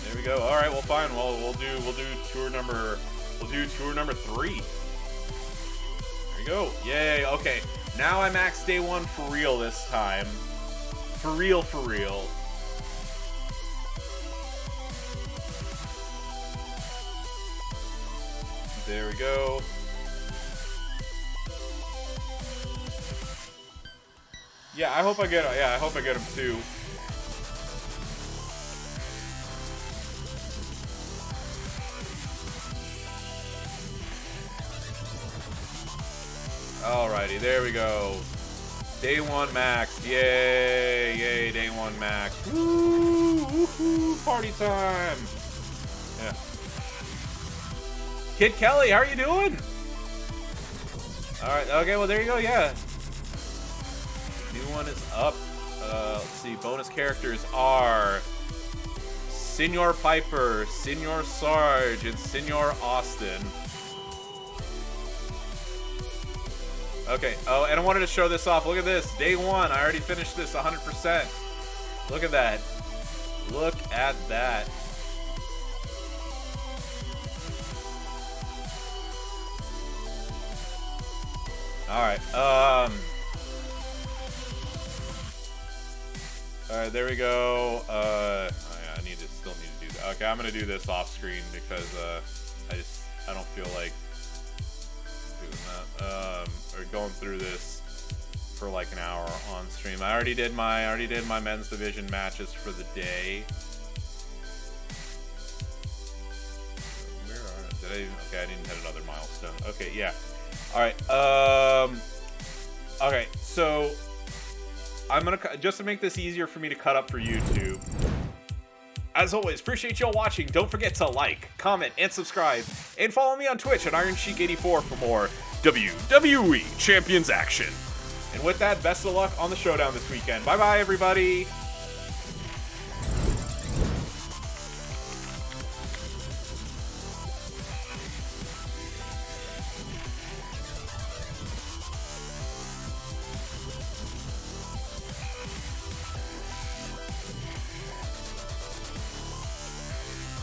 There we go. All right, well, fine. Well, we'll do tour number 3. There we go. Yay. Okay. Now I maxed day 1 for real this time. For real, for real. There we go. Yeah, I hope I get him too. Alrighty, there we go. Day 1 max. Yay, yay, day 1 max. Woo, woohoo, party time. Yeah. Kid Kelly, how are you doing? Alright, okay, well there you go, yeah. New one is up. Let's see. Bonus characters are Senor Piper, Senor Sarge, and Senor Austin. Okay. Oh, and I wanted to show this off. Look at this. Day 1. I already finished this 100%. Look at that. Look at that. All right. Alright, there we go. Oh yeah, still need to do that. Okay, I'm gonna do this off screen because I don't feel like doing that. Or going through this for like an hour on stream. I already did my men's division matches for the day. Where are okay, I didn't hit another milestone. Okay, yeah. Alright, okay, so I'm gonna, just to make this easier for me to cut up for YouTube, as always, appreciate y'all watching. Don't forget to like, comment, and subscribe, and follow me on Twitch at IronSheik84 for more WWE Champions action. And with that, best of luck on the Showdown this weekend. Bye bye, everybody.